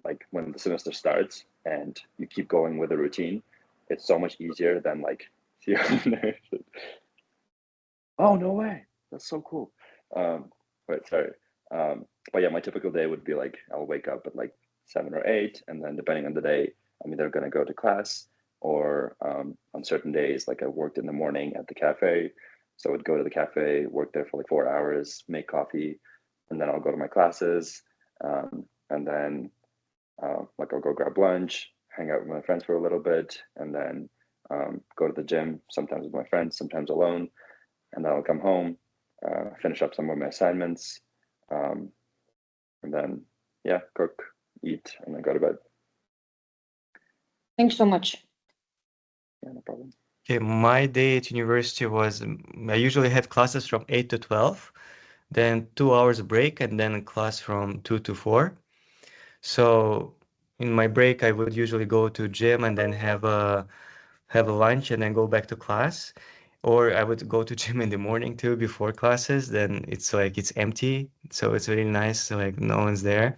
like when the semester starts, and you keep going with the routine, it's so much easier than like oh no way, that's so cool. Wait, sorry. But yeah, my typical day would be like I'll wake up at like 7 or 8, and then depending on the day, I'm either gonna go to class or on certain days, like I worked in the morning at the cafe, so I would go to the cafe, work there for like 4 hours, make coffee, and then I'll go to my classes, and then like I'll go grab lunch, hang out with my friends for a little bit, and then go to the gym, sometimes with my friends, sometimes alone, and then I'll come home, finish up some of my assignments, um, and then yeah, cook, eat, and then go to bed. Thanks so much. Yeah, no problem. Okay, my day at university was I usually had classes from 8 to 12, then 2 hours break, and then a class from 2 to 4. So in my break, I would usually go to gym and then have a lunch and then go back to class. Or I would go to gym in the morning too before classes. Then it's like it's empty, so it's really nice. So like no one's there.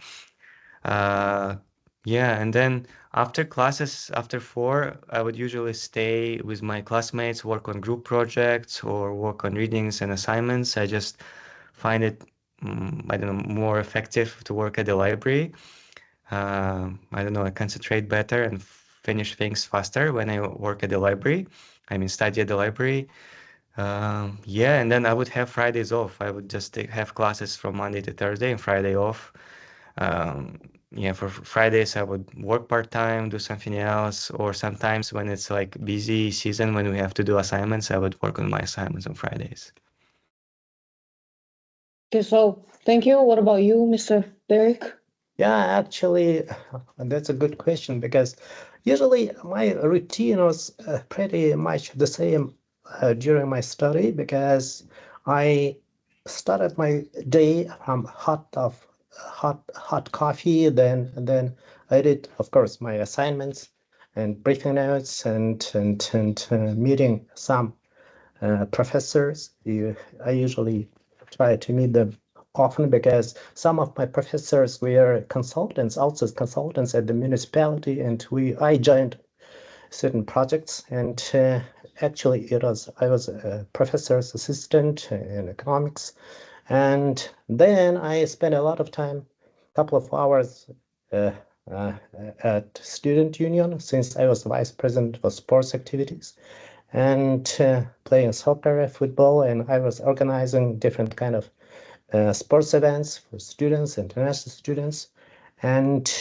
Uh, yeah, and then after classes, after 4, I would usually stay with my classmates, work on group projects or work on readings and assignments. I just find it, I don't know, more effective to work at the library. I don't know, I concentrate better and finish things faster when I work at the library. I mean, study at the library. Yeah, and then I would have Fridays off. I would just have classes from Monday to Thursday and Friday off. Um, yeah, for Fridays I would work part-time, do something else, or sometimes when it's like busy season when we have to do assignments, I would work on my assignments on Fridays. Okay, so thank you. What about you, Mr. Derek? Yeah, actually, that's a good question because usually my routine was pretty much the same during my study because I started my day from hot coffee, then I did, of course, my assignments and briefing notes and meeting some professors. I usually try to meet them often because some of my professors were consultants, also consultants at the municipality, and I joined certain projects. And actually, I was a professor's assistant in economics, and then I spent a lot of time, couple of hours. Uh, uh, at student union since I was vice president for sports activities and playing soccer, football, and I was organizing different kind of sports events for students, international students, and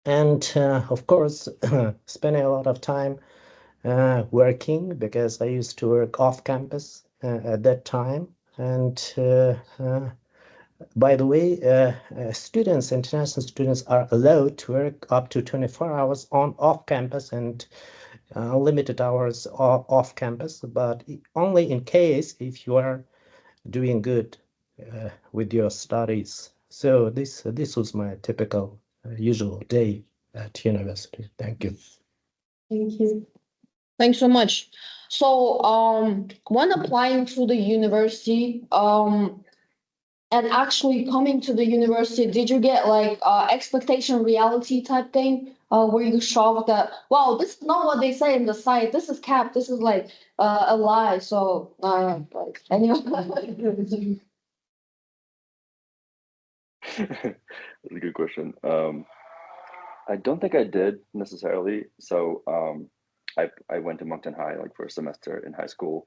of course spending a lot of time working because I used to work off campus at that time. And by the way, students, international students, are allowed to work up to 24 hours on off campus and unlimited hours off campus, but only in case if you are doing good with your studies. So this was my typical usual day at university. Thank you. Thank you. Thanks so much. So, when applying to the university, and actually coming to the university, did you get like expectation reality type thing? Were you shocked that wow, this is not what they say in the site. This is cap. This is like a lie. So, like anyway. That's a good question. I don't think I did necessarily. So I went to Moncton High like for a semester in high school,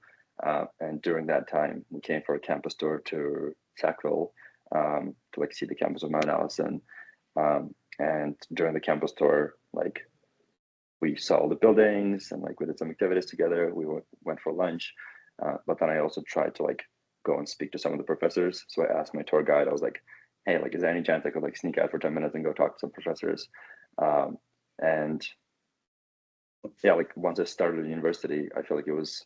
and during that time we came for a campus tour to Sackville to like see the campus of Mount Allison. And during the campus tour, like we saw all the buildings and like we did some activities together. We went for lunch, but then I also tried to like go and speak to some of the professors. So I asked my tour guide. I was like, "Hey, like, is there any chance I could like sneak out for 10 minutes and go talk to some professors?" And yeah, like once I started university, I feel like it was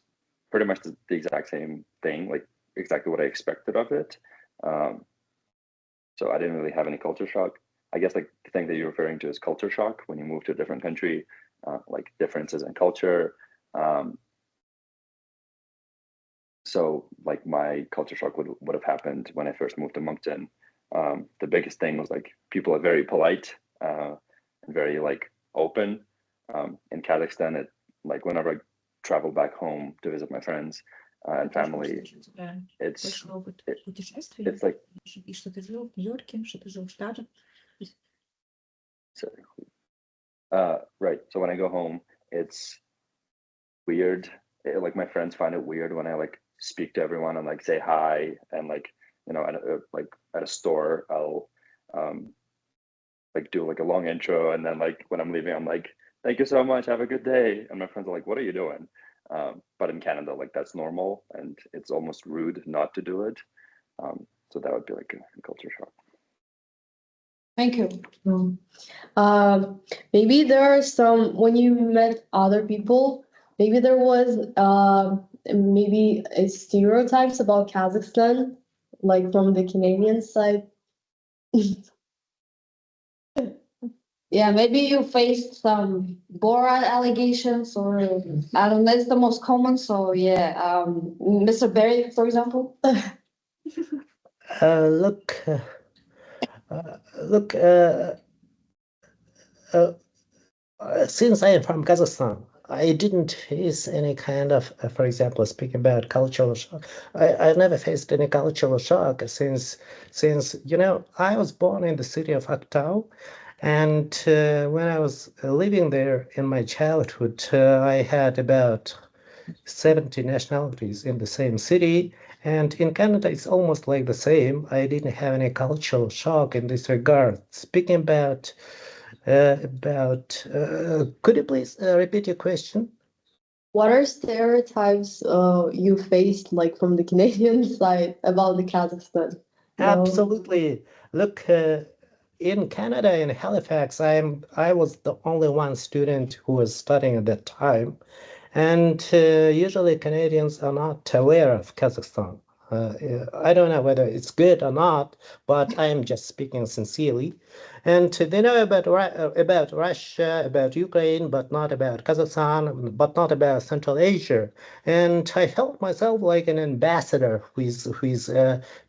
pretty much the exact same thing, like exactly what I expected of it. Um, so I didn't really have any culture shock. I guess like the thing that you're referring to is culture shock when you move to a different country, like differences in culture. Um, so like my culture shock would have happened when I first moved to Moncton. The biggest thing was like people are very polite and very like open. In Kazakhstan, it like whenever I travel back home to visit my friends and family, it's it's like right. So when I go home, it's weird. Like my friends find it weird when I like speak to everyone and like say hi and like like at a store I'll um like do like a long intro and then like when I'm leaving I'm like thank you so much, have a good day, and my friends are like what are you doing? But in Canada like that's normal and it's almost rude not to do it. So that would be like a culture shock. Thank you. Maybe there are some when you met other people. Maybe there was maybe stereotypes about Kazakhstan, like from the Canadian side. Yeah, maybe you faced some Borat allegations, or I don't know, it's the most common. So yeah, Mr. Berry, for example. Uh, look, uh, look. Uh, since I am from Kazakhstan, I didn't face any kind of, for example, speaking about cultural shock. I never faced any cultural shock since I was born in the city of Aktau, and when I was living there in my childhood, I had about 70 nationalities in the same city. And in Canada, it's almost like the same. I didn't have any cultural shock in this regard. Speaking could you please repeat your question? What are stereotypes you faced like from the Canadian side about the Kazakhstan? No. Absolutely. Look, in Canada, in Halifax, I was the only one student who was studying at that time. And usually Canadians are not aware of Kazakhstan. I don't know whether it's good or not, but I am just speaking sincerely. And they know about Russia, about Ukraine, but not about Kazakhstan, but not about Central Asia. And I felt myself like an ambassador who is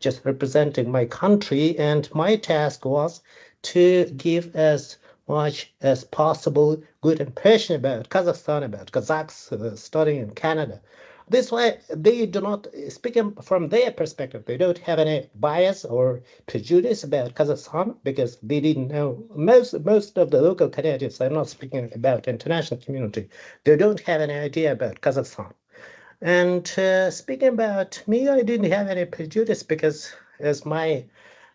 just representing my country. And my task was to give as much as possible good impression about Kazakhstan, about Kazakhs studying in Canada. This way, they do not, speaking from their perspective, they don't have any bias or prejudice about Kazakhstan because they didn't know. Most of the local Canadians, I'm not speaking about international community, they don't have any idea about Kazakhstan. And speaking about me, I didn't have any prejudice because as my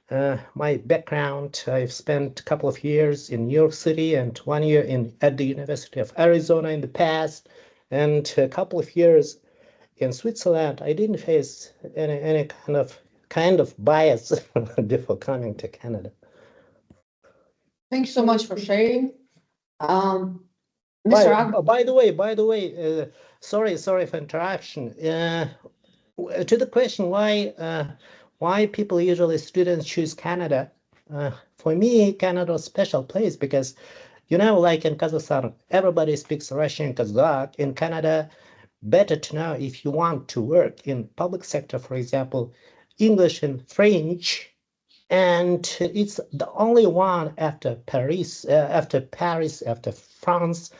background, I've spent a couple of years in New York City and 1 year at the University of Arizona in the past, and a couple of years in Switzerland. I didn't face any kind of bias before coming to Canada. Thanks so much for sharing. Mr. By the way, sorry for interruption. To the question why people usually students choose Canada. For me, Canada is a special place because like in Kazakhstan, everybody speaks Russian, Kazakh. In Canada, better to know if you want to work in public sector, for example, English and French. And it's the only one after France,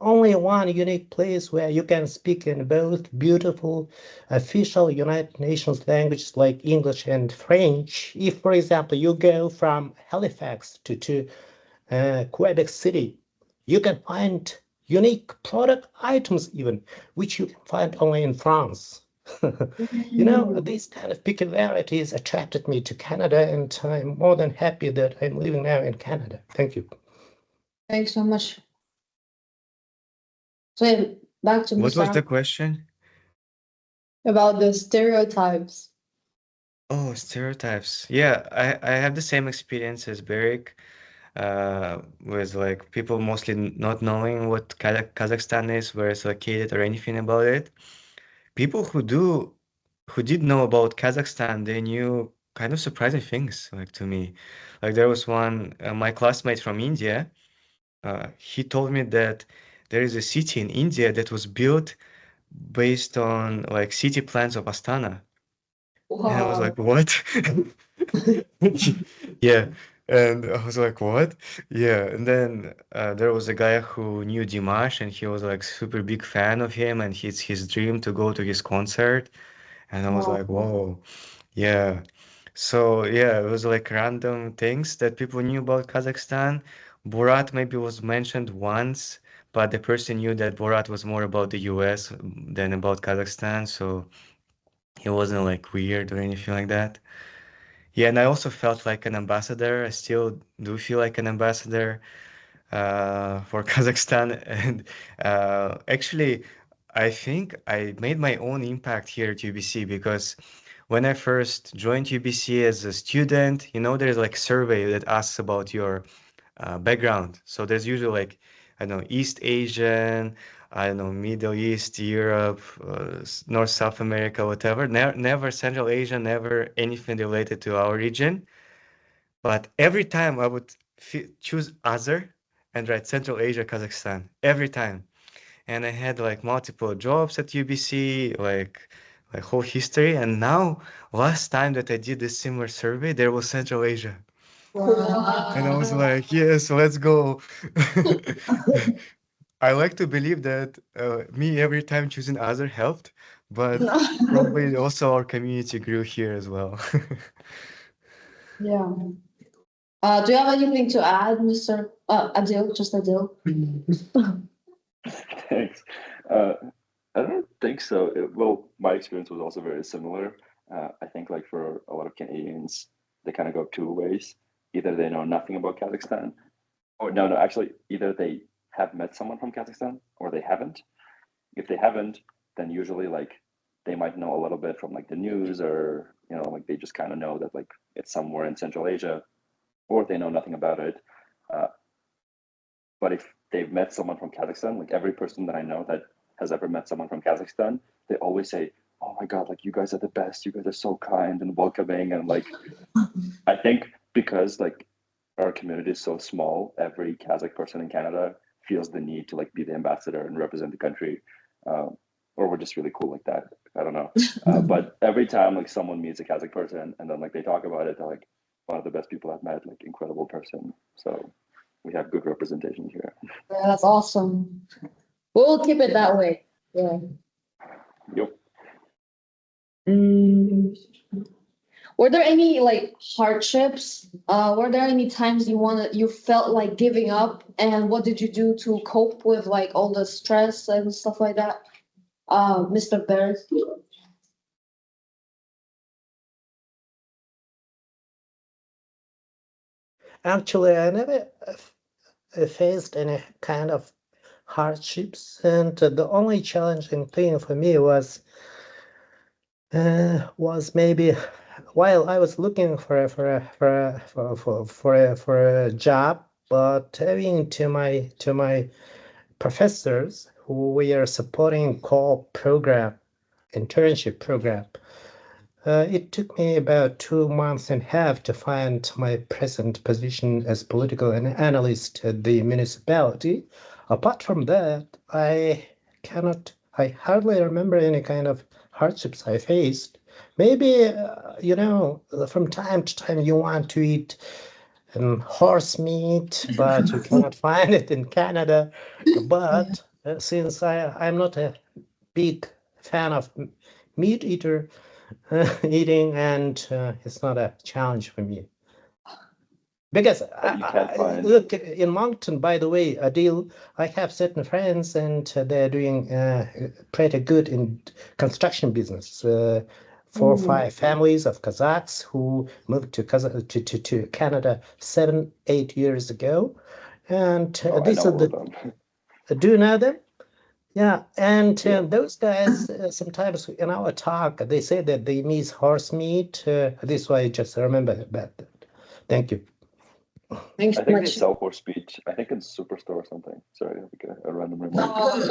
only one unique place where you can speak in both beautiful official United Nations languages like English and French. If, for example, you go from Halifax to Quebec City, you can find unique product items even, which you can find only in France. These kind of peculiarities attracted me to Canada, and I'm more than happy that I'm living now in Canada. Thank you. Thanks so much. So yeah, back to What Mr. was the question? About the stereotypes. Oh, stereotypes. Yeah, I have the same experience as Berik, with like people mostly not knowing what Kazakhstan is, where it's located, or anything about it. People who did know about Kazakhstan, they knew kind of surprising things, like to me. Like there was one, my classmate from India, he told me that there is a city in India that was built based on like city plans of Astana. And I was like, what? Yeah. And I was like, what? Yeah. And then there was a guy who knew Dimash, and he was like super big fan of him, and it's his dream to go to his concert. And I was like, whoa. Yeah. So yeah, it was like random things that people knew about Kazakhstan. Borat maybe was mentioned once, but the person knew that Borat was more about the US than about Kazakhstan, so it wasn't like weird or anything like that. Yeah, and I also felt like an ambassador. I still do feel like an ambassador for Kazakhstan. And actually, I think I made my own impact here at UBC because when I first joined UBC as a student, there's like survey that asks about your background. So there's usually like, I don't know, East Asian, I don't know, Middle East, Europe, North, South America, whatever. Never Central Asia, never anything related to our region. But every time I would choose other and write Central Asia, Kazakhstan, every time. And I had like multiple jobs at UBC, like whole history. And now, last time that I did this similar survey, there was Central Asia. And I was like, yes, let's go. I like to believe that me every time choosing other helped, but probably also our community grew here as well. Yeah. Do you have anything to add, Mr. Adil? Just Adil? Thanks. I don't think so. Well, my experience was also very similar. I think like for a lot of Canadians, they kind of go two ways. Either they know nothing about Kazakhstan, or no, actually, either they have met someone from Kazakhstan or they haven't. If they haven't, then usually like they might know a little bit from like the news, or like they just kind of know that like it's somewhere in Central Asia, or they know nothing about it. But if they've met someone from Kazakhstan, like every person that I know that has ever met someone from Kazakhstan, they always say, "Oh my God, like you guys are the best. You guys are so kind and welcoming." And like, I think because like our community is so small, every Kazakh person in Canada feels the need to like be the ambassador and represent the country, or we're just really cool like that. I don't know, but every time like someone meets a Kazakh person and then like they talk about it, they're like, "One of the best people I've met. Like incredible person." So we have good representation here. Yeah, that's awesome. We'll keep it that way. Yeah. Yep. Were there any like hardships? Were there any times you felt like giving up, and what did you do to cope with like all the stress and stuff like that? Mr. Bears. Actually, I never faced any kind of hardships, and the only challenging thing for me was maybe while I was looking for a job, but having to my professors who we are supporting internship program. It took me about 2 months and a half to find my present position as political analyst at the municipality. Apart from that, I hardly remember any kind of hardships I faced. Maybe, from time to time you want to eat horse meat, but you cannot find it in Canada. But since I'm not a big fan of meat eater, eating, and it's not a challenge for me. Because You can't find. look in Moncton, by the way, Adil, I have certain friends, and they're doing pretty good in construction business. 4 or 5 families of Kazakhs who moved to Canada 7, 8 years ago, and Oh, I these know are all of them. do you know them? Yeah, and those guys sometimes in our talk they say that they miss horse meat. This is why I just remember about that. Thank you. Thanks I so think they much. sell horse meat. I think in Superstore or something. Sorry, like a random remark.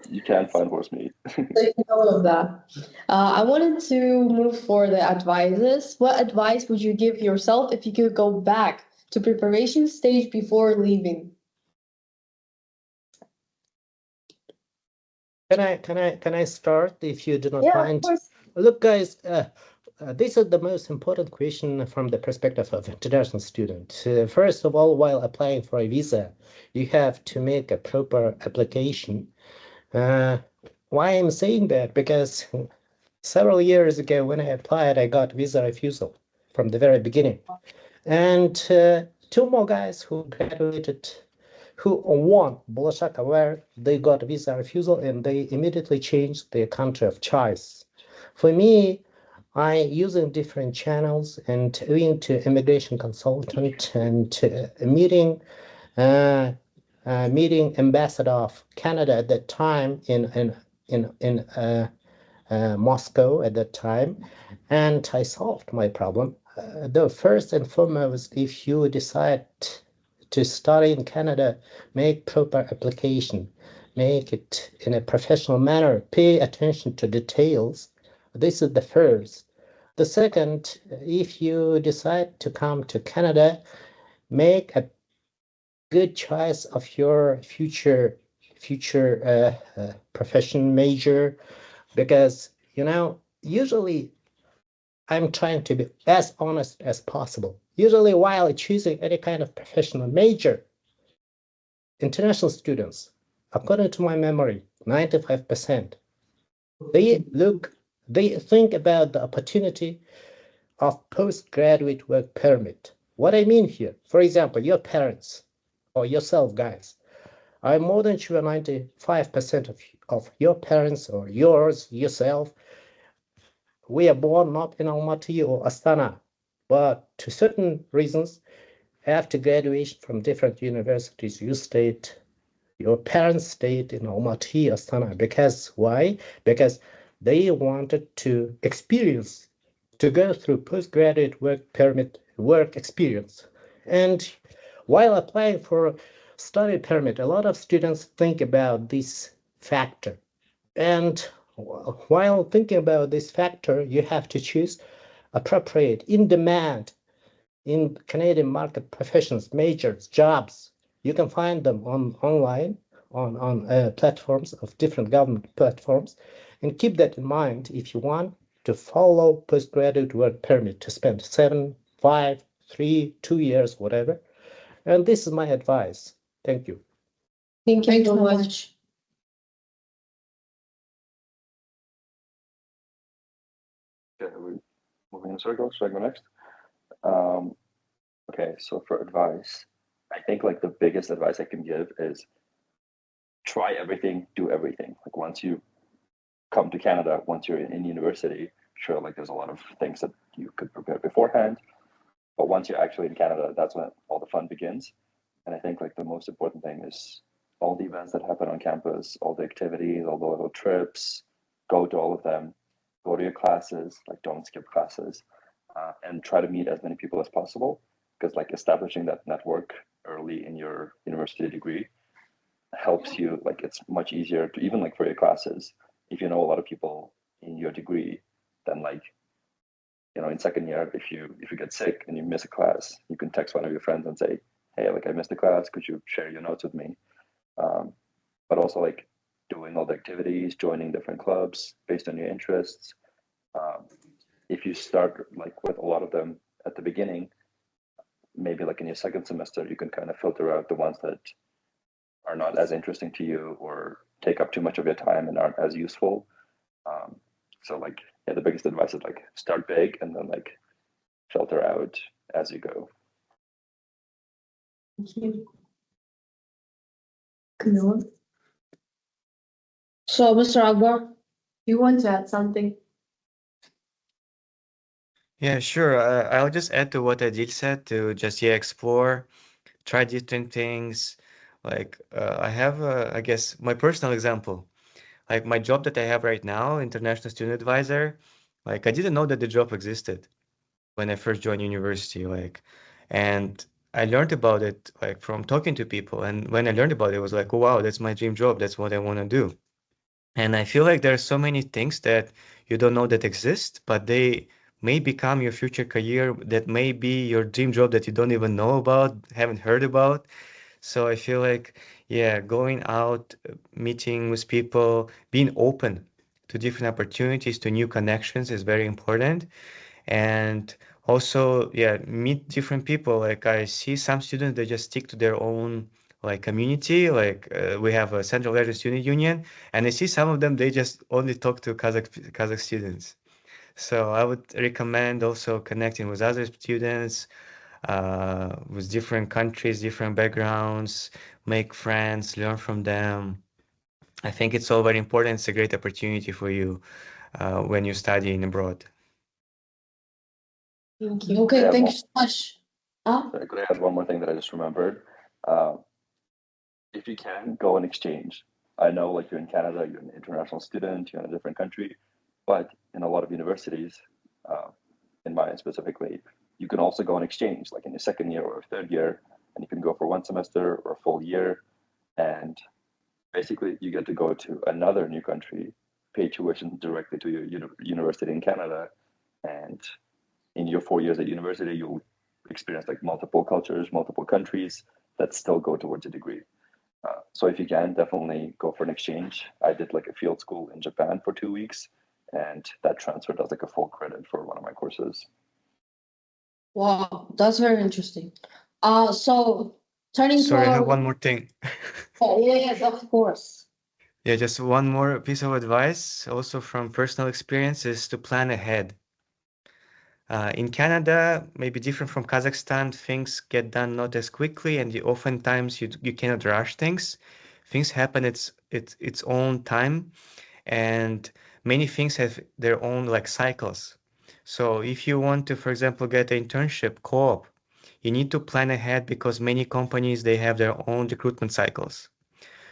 You can't find horse meat. Take note of that. I wanted to move for the advices. What advice would you give yourself if you could go back to preparation stage before leaving? Can I start if you do not Yeah, of mind? course. Look, guys, this is the most important question from the perspective of international student. First of all, while applying for a visa, you have to make a proper application. Why I'm saying that? Because several years ago, when I applied, I got visa refusal from the very beginning. And 2 more guys who graduated, who won Bolshak Award, they got visa refusal and they immediately changed their country of choice. For me, I using different channels and going to immigration consultant and meeting ambassador of Canada at that time in Moscow at that time, and I solved my problem. Though first and foremost, if you decide to study in Canada, make proper application, make it in a professional manner, pay attention to details. This is the first. The second, if you decide to come to Canada, make a good choice of your future profession major, because usually I'm trying to be as honest as possible. Usually while choosing any kind of professional major, international students, according to my memory, 95%, they think about the opportunity of postgraduate work permit. What I mean here, for example, your parents or yourself, guys, I'm more than sure 95% of your parents or yourself, we are born not in Almaty or Astana, but to certain reasons, after graduation from different universities, your parents stayed in Almaty, Astana. Because why? Because they wanted to go through postgraduate work permit work experience. And while applying for study permit, a lot of students think about this factor. And while thinking about this factor, you have to choose appropriate, in demand, in Canadian market professions, majors, jobs. You can find them online, on platforms of different government platforms. And keep that in mind if you want to follow postgraduate work permit to spend 7, 5, 3, 2 years, whatever. And this is my advice. Thank you. Thank you Thanks so so much. much. Okay, are we moving in circles? Should I go next? Okay, so for advice, I think like the biggest advice I can give is try everything, do everything. Like once you come to Canada, once you're in university, sure, like there's a lot of things that you could prepare beforehand. But once you're actually in Canada, that's when all the fun begins. And I think like the most important thing is all the events that happen on campus, all the activities, all the little trips, go to all of them, go to your classes, like don't skip classes, and try to meet as many people as possible. Because like establishing that network early in your university degree helps you, like it's much easier to, even like for your classes, if you know a lot of people in your degree, then like in second year, if you get sick and you miss a class, you can text one of your friends and say, hey, like I missed a class, could you share your notes with me? But also like doing all the activities, joining different clubs based on your interests. If you start like with a lot of them at the beginning, maybe like in your second semester, you can kind of filter out the ones that are not as interesting to you or take up too much of your time and aren't as useful. So like, yeah, the biggest advice is like start big and then like filter out as you go. Thank you. Camilla, So, Mr. Akbar, you want to add something? Yeah, sure. I'll just add to what Adil said, to just explore, try different things. Like I have, I guess, my personal example. Like my job that I have right now, international student advisor. Like I didn't know that the job existed when I first joined university. And I learned about it like from talking to people. And when I learned about it, it was like, oh wow, that's my dream job. That's what I want to do. And I feel like there are so many things that you don't know that exist, but they may become your future career, that may be your dream job that you don't even know about, haven't heard about. So I feel like, yeah, going out, meeting with people, being open to different opportunities, to new connections is very important. And also, yeah, meet different people. Like I see some students, they just stick to their own like community. Like we have a Central Asian Student Union, and I see some of them, they just only talk to Kazakh students. So I would recommend also connecting with other students, with different countries, different backgrounds, make friends, learn from them. I think it's all very important. It's a great opportunity for you when you're studying abroad. Thank you. okay, Yeah, thank well- you so much. Could I add one more thing that I just remembered? If you can, go on exchange. I know like you're in Canada, you're an international student, you're in a different country. But in a lot of universities, in mine specifically, you can also go on exchange, like in your second year or third year, and you can go for one semester or a full year. And basically, you get to go to another new country, pay tuition directly to your university in Canada. And in your 4 years at university, you'll experience like multiple cultures, multiple countries that still go towards a degree. So if you can, definitely go for an exchange. I did like a field school in Japan for 2 weeks, and that transferred as like a full credit for one of my courses. Wow, that's very interesting. So turning to Sorry, I have our one more thing. yes, of course. Yeah, just one more piece of advice, also from personal experience, is to plan ahead. In Canada, maybe different from Kazakhstan, things get done not as quickly, and oftentimes you cannot rush things. Things happen its own time, and many things have their own like cycles. So if you want to, for example, get an internship co-op, you need to plan ahead because many companies they have their own recruitment cycles.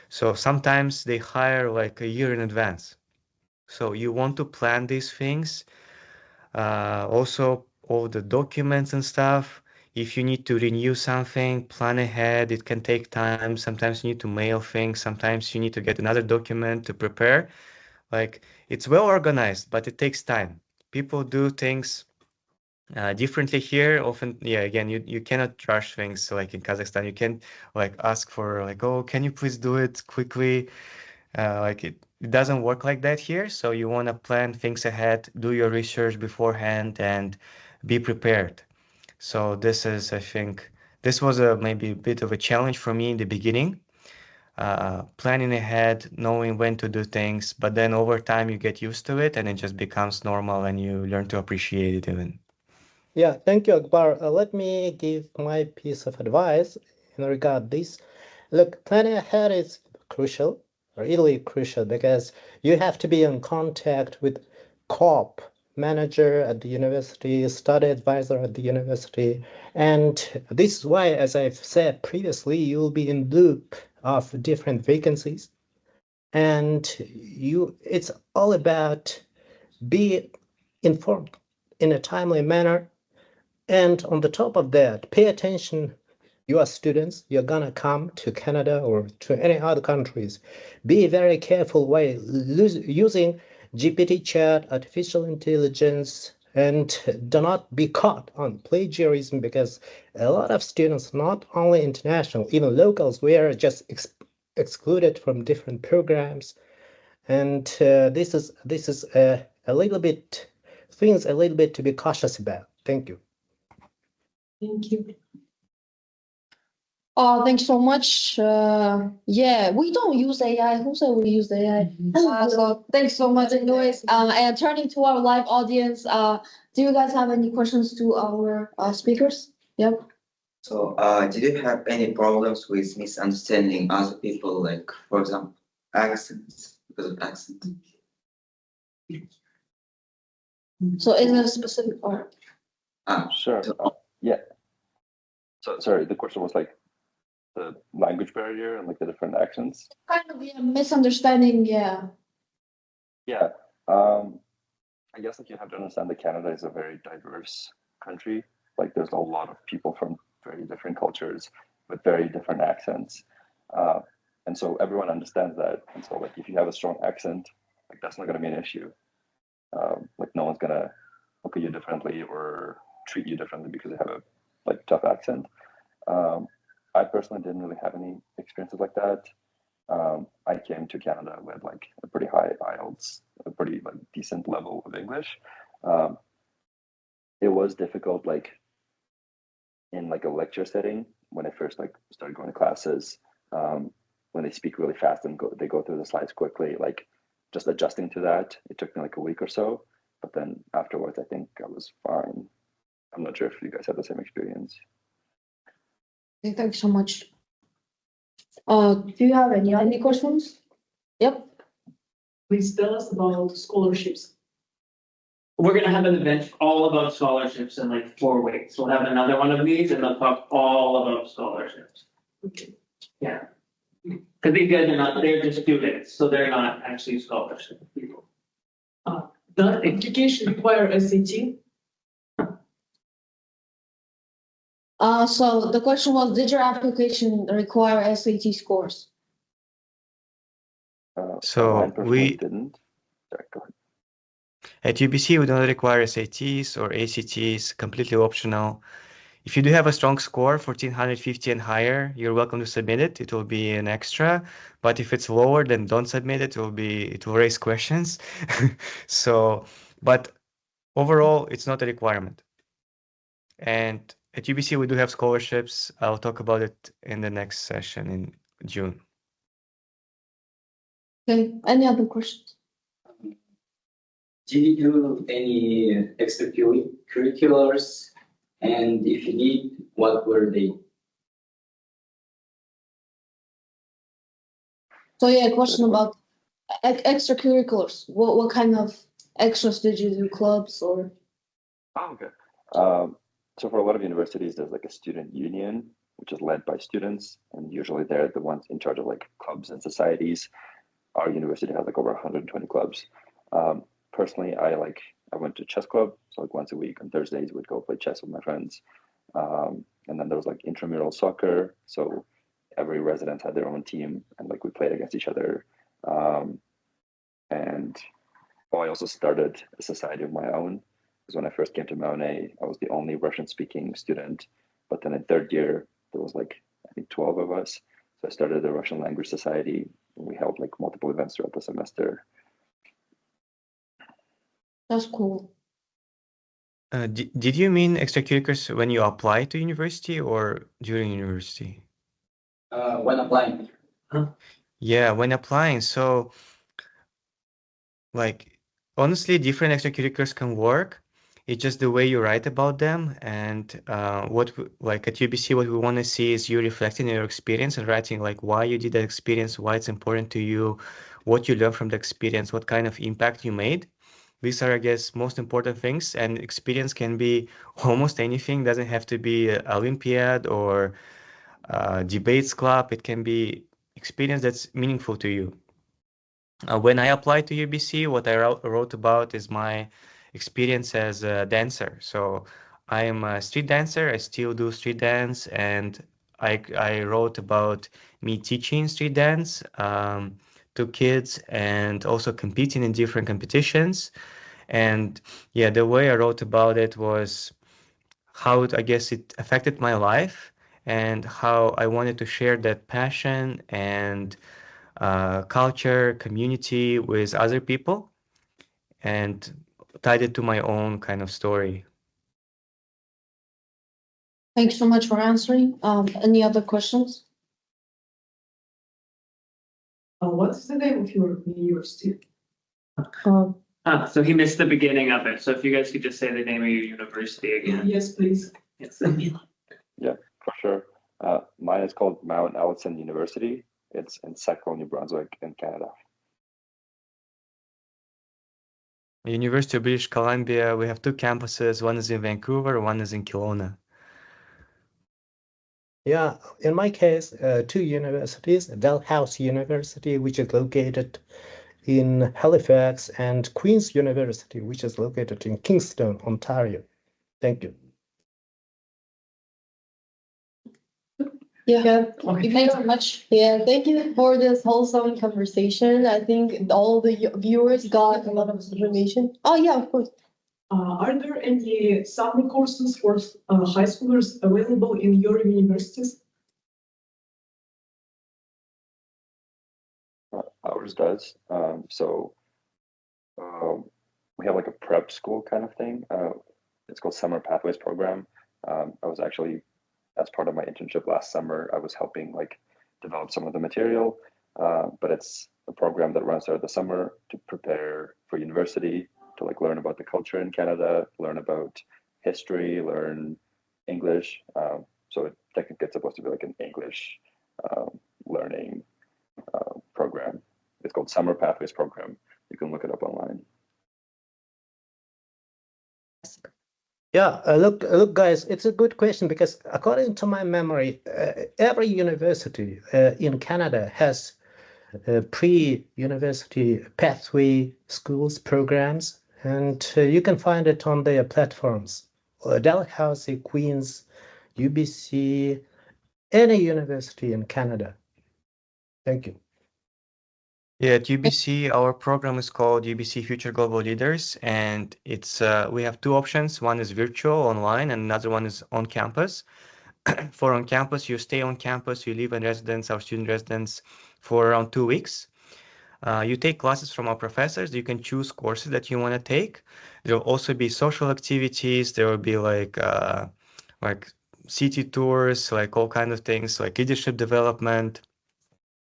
So sometimes they hire like a year in advance. So you want to plan these things. Also, all the documents and stuff. If you need to renew something, plan ahead. It can take time. Sometimes you need to mail things. Sometimes you need to get another document to prepare. Like it's well organized, but it takes time. People do things differently here. Often, yeah, again, you cannot rush things like in Kazakhstan. You can like ask for like, oh, can you please do it quickly? Like it doesn't work like that here. So you want to plan things ahead, do your research beforehand, and be prepared. So this is, I think, this was a maybe a bit of a challenge for me in the beginning. Planning ahead, knowing when to do things, but then over time you get used to it and it just becomes normal and you learn to appreciate it even. Yeah, thank you, Akbar. Let me give my piece of advice in regard this. Look, planning ahead is crucial, really crucial, because you have to be in contact with COP manager at the university, study advisor at the university, and this is why, as I've said previously, you'll be in loop of different vacancies, and it's all about be informed in a timely manner. And on the top of that, pay attention. You are students, you're gonna come to Canada or to any other countries. Be very careful while using GPT chat, artificial intelligence, and do not be caught on plagiarism because a lot of students, not only international, even locals, were just excluded from different programs. And this is a little bit things a little bit to be cautious about. Thank you. Thank you. Thanks so much. Yeah, we don't use AI. Who said we use AI? So thanks so much, anyways. And turning to our live audience, do you guys have any questions to our speakers? Yep. So, did you have any problems with misunderstanding other people, like, for example, accents, because of accent? So is there a specific part? Sure. Yeah. So sorry, the question was like the language barrier and like the different accents. Kind of yeah, misunderstanding, yeah. Yeah. I guess like you have to understand that Canada is a very diverse country. Like there's a lot of people from very different cultures with very different accents. And so everyone understands that. And so like if you have a strong accent, like that's not gonna be an issue. Like no one's gonna look at you differently or treat you differently because you have a like tough accent. I personally didn't really have any experiences like that. I came to Canada with like a pretty high IELTS, a pretty like decent level of English. It was difficult like in like a lecture setting when I first like started going to classes, when they speak really fast and they go through the slides quickly, like just adjusting to that. It took me like a week or so, but then afterwards I think I was fine. I'm not sure if you guys had the same experience. Okay, thanks so much. Do you have any questions? Yep. Please tell us about scholarships. We're gonna have an event all about scholarships in like 4 weeks. We'll have another one of these and they'll talk all about scholarships. Okay. Yeah. Cause these guys are not, they're just students, so they're not actually scholarship people. Does application require SAT? So the question was, did your application require SAT scores? So mine personally didn't. Sorry, go ahead. at UBC, we don't require SATs or ACTs, completely optional. If you do have a strong score, 1450 and higher, you're welcome to submit it. It will be an extra. But if it's lower, then don't submit it. It will raise questions. So, but overall, it's not a requirement. And at UBC, we do have scholarships. I'll talk about it in the next session in June. Okay, any other questions? Did you do any extracurriculars? And if you did, what were they? So yeah, a question about extracurriculars. What kind of extras did you do? Clubs or? Oh, okay. So for a lot of universities, there's like a student union, which is led by students, and usually they're the ones in charge of like clubs and societies. Our university has like over 120 clubs. Personally, I went to chess club, so like once a week on Thursdays we'd go play chess with my friends. And then there was like intramural soccer, so every resident had their own team, and like we played against each other. And I also started a society of my own, because when I first came to Mount A, I was the only Russian-speaking student. But then in third year, there was like I think 12 of us, so I started the Russian Language Society. And we held like multiple events throughout the semester. That's cool. Did you mean extracurriculars when you apply to university or during university? When applying. Yeah, when applying. So, like, honestly, different extracurriculars can work. It's just the way you write about them. And like at UBC, what we want to see is you reflecting your experience and writing like why you did that experience, why it's important to you, what you learned from the experience, what kind of impact you made. These are, I guess, most important things. And experience can be almost anything. Doesn't have to be an Olympiad or debates club. It can be experience that's meaningful to you. When I applied to UBC, what I wrote about is my experience as a dancer. So I am a street dancer. I still do street dance, and I wrote about me teaching street dance to kids and also competing in different competitions. And yeah, the way I wrote about it was how I guess it affected my life and how I wanted to share that passion and culture, community with other people, and tied it to my own kind of story. Thanks so much for answering. Any other questions? What is the name of your university? So he missed the beginning of it. So if you guys could just say the name of your university again. Yes, please. Yes. Yeah, for sure. Mine is called Mount Allison University. It's in Sackville, New Brunswick, in Canada. University of British Columbia, we have two campuses. One is in Vancouver, one is in Kelowna. Yeah, in my case, two universities, Dalhousie University, which is located in Halifax, and Queen's University, which is located in Kingston, Ontario. Thank you. Yeah, thank you very much. Yeah, thank you for this wholesome conversation. I think all the viewers got a lot of information. Oh yeah, of course. Are there any summer courses for high schoolers available in your universities? Ours does. We have like a prep school kind of thing. It's called Summer Pathways Program. I was actually, as part of my internship last summer, I was helping like develop some of the material, but it's a program that runs throughout the summer to prepare for university, to like learn about the culture in Canada, learn about history, learn English. So technically it's supposed to be like an English learning program. It's called Summer Pathways Program. You can look it up online. Yeah, look, guys, it's a good question because according to my memory, every university in Canada has pre-university pathway schools programs. and you can find it on their platforms. Dalhousie, Queen's, UBC, any university in Canada. Thank you. Yeah, at UBC, our program is called UBC Future Global Leaders, and it's we have two options. One is virtual online, and another one is on campus. For on campus, you stay on campus, you live in residence, our student residence, for around 2 weeks. You take classes from our professors. You can choose courses that you want to take. There will also be social activities. There will be like city tours, like all kinds of things, like leadership development.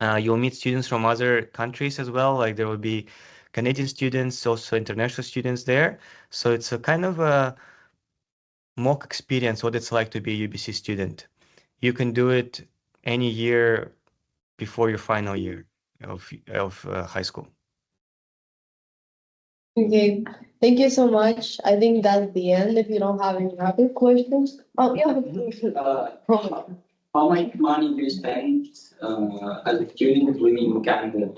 You'll meet students from other countries as well. Like there will be Canadian students, also international students there. So it's a kind of a mock experience, what it's like to be a UBC student. You can do it any year before your final year of high school. Okay, thank you so much. I think that's the end. If you don't have any other questions, oh yeah. How much money do you spend as a student living in Canada?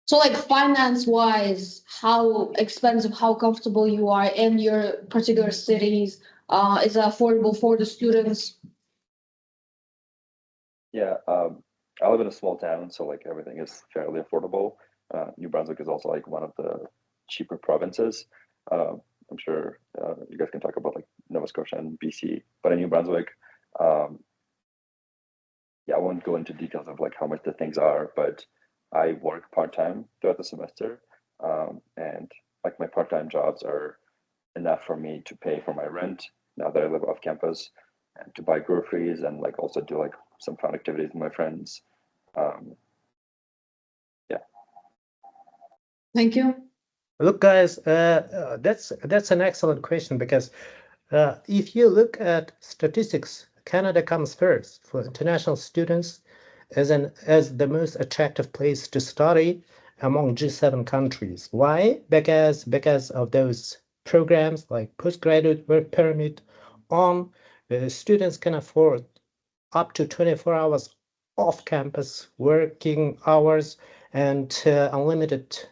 So like finance wise, how expensive, how comfortable you are in your particular cities, is it affordable for the students? Yeah, I live in a small town, so like everything is fairly affordable. New Brunswick is also like one of the cheaper provinces. I'm sure you guys can talk about like Nova Scotia and BC, but in New Brunswick, yeah, I won't go into details of like how much the things are, but I work part-time throughout the semester, and like my part-time jobs are enough for me to pay for my rent now that I live off campus, and to buy groceries and like also do like some fun activities with my friends. Um, Thank you. Look, guys, that's an excellent question because if you look at statistics, Canada comes first for international students as the most attractive place to study among G7 countries. Why? Because of those programs like postgraduate work permit on students can afford up to 24 hours off-campus working hours and unlimited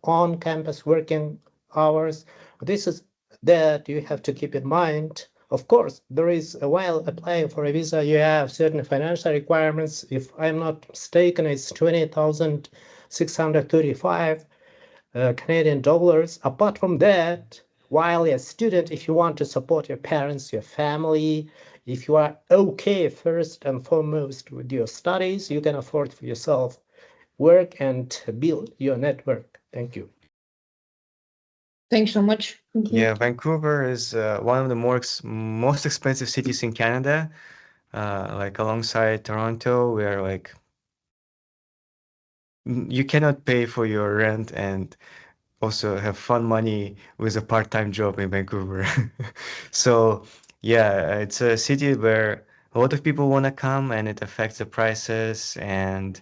on-campus working hours. This is that you have to keep in mind. Of course, there is while applying for a visa, you have certain financial requirements. If I'm not mistaken, it's 20,635 Canadian dollars. Apart from that, while you're a student, if you want to support your parents, your family, if you are okay first and foremost with your studies, you can afford for yourself work and build your network. Thank you. Thanks so much. Yeah, Vancouver is one of the most expensive cities in Canada. Like alongside Toronto, where like you cannot pay for your rent and also have fun money with a part-time job in Vancouver. So yeah, it's a city where a lot of people want to come and it affects the prices, and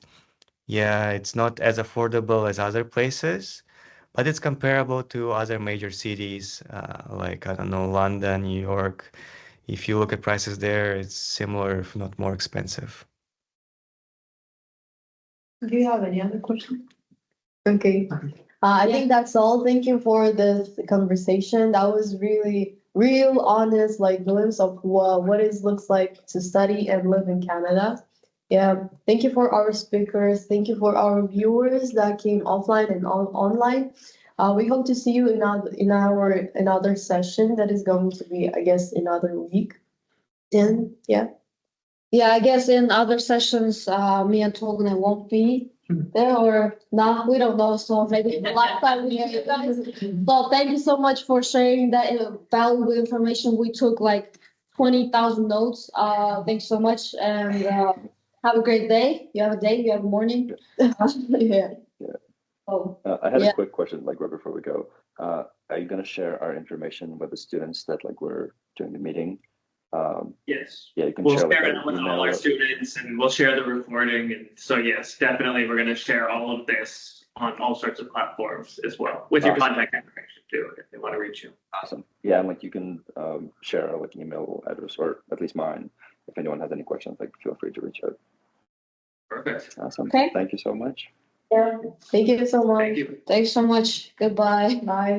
yeah, it's not as affordable as other places, but it's comparable to other major cities, like, I don't know, London, New York. If you look at prices there, it's similar, if not more expensive. Do you have any other questions? Okay. I think that's all. Thank you for this conversation. That was really real, honest, like glimpse of what it looks like to study and live in Canada. Yeah. Thank you for our speakers. Thank you for our viewers that came offline and online. We hope to see you in our another session that is going to be, I guess, another week. And yeah. Yeah, I guess in other sessions, me and Tolga won't be there, or nah, we don't know. So maybe the last time we have you guys. So thank you so much for sharing that valuable information. We took like 20,000 notes. Thanks so much, and have a great day. You have a day. You have a morning. Yeah. Oh, I had Yeah. a quick question, like right before we go. Are you gonna share our information with the students that like we're doing the meeting? Yes. Yeah, you can We'll share like share it our with all email. our students and we'll share the recording. And so yes, definitely, we're gonna share all of this on all sorts of platforms as well, with your Awesome. contact information too, if they want to reach you. Awesome. Yeah, and like you can share our like email address, or at least mine. If anyone has any questions, like feel free to reach out. Perfect. Awesome. Okay. Thank you so much. Thank you so much. Thank you. Thanks so much. Goodbye. Bye.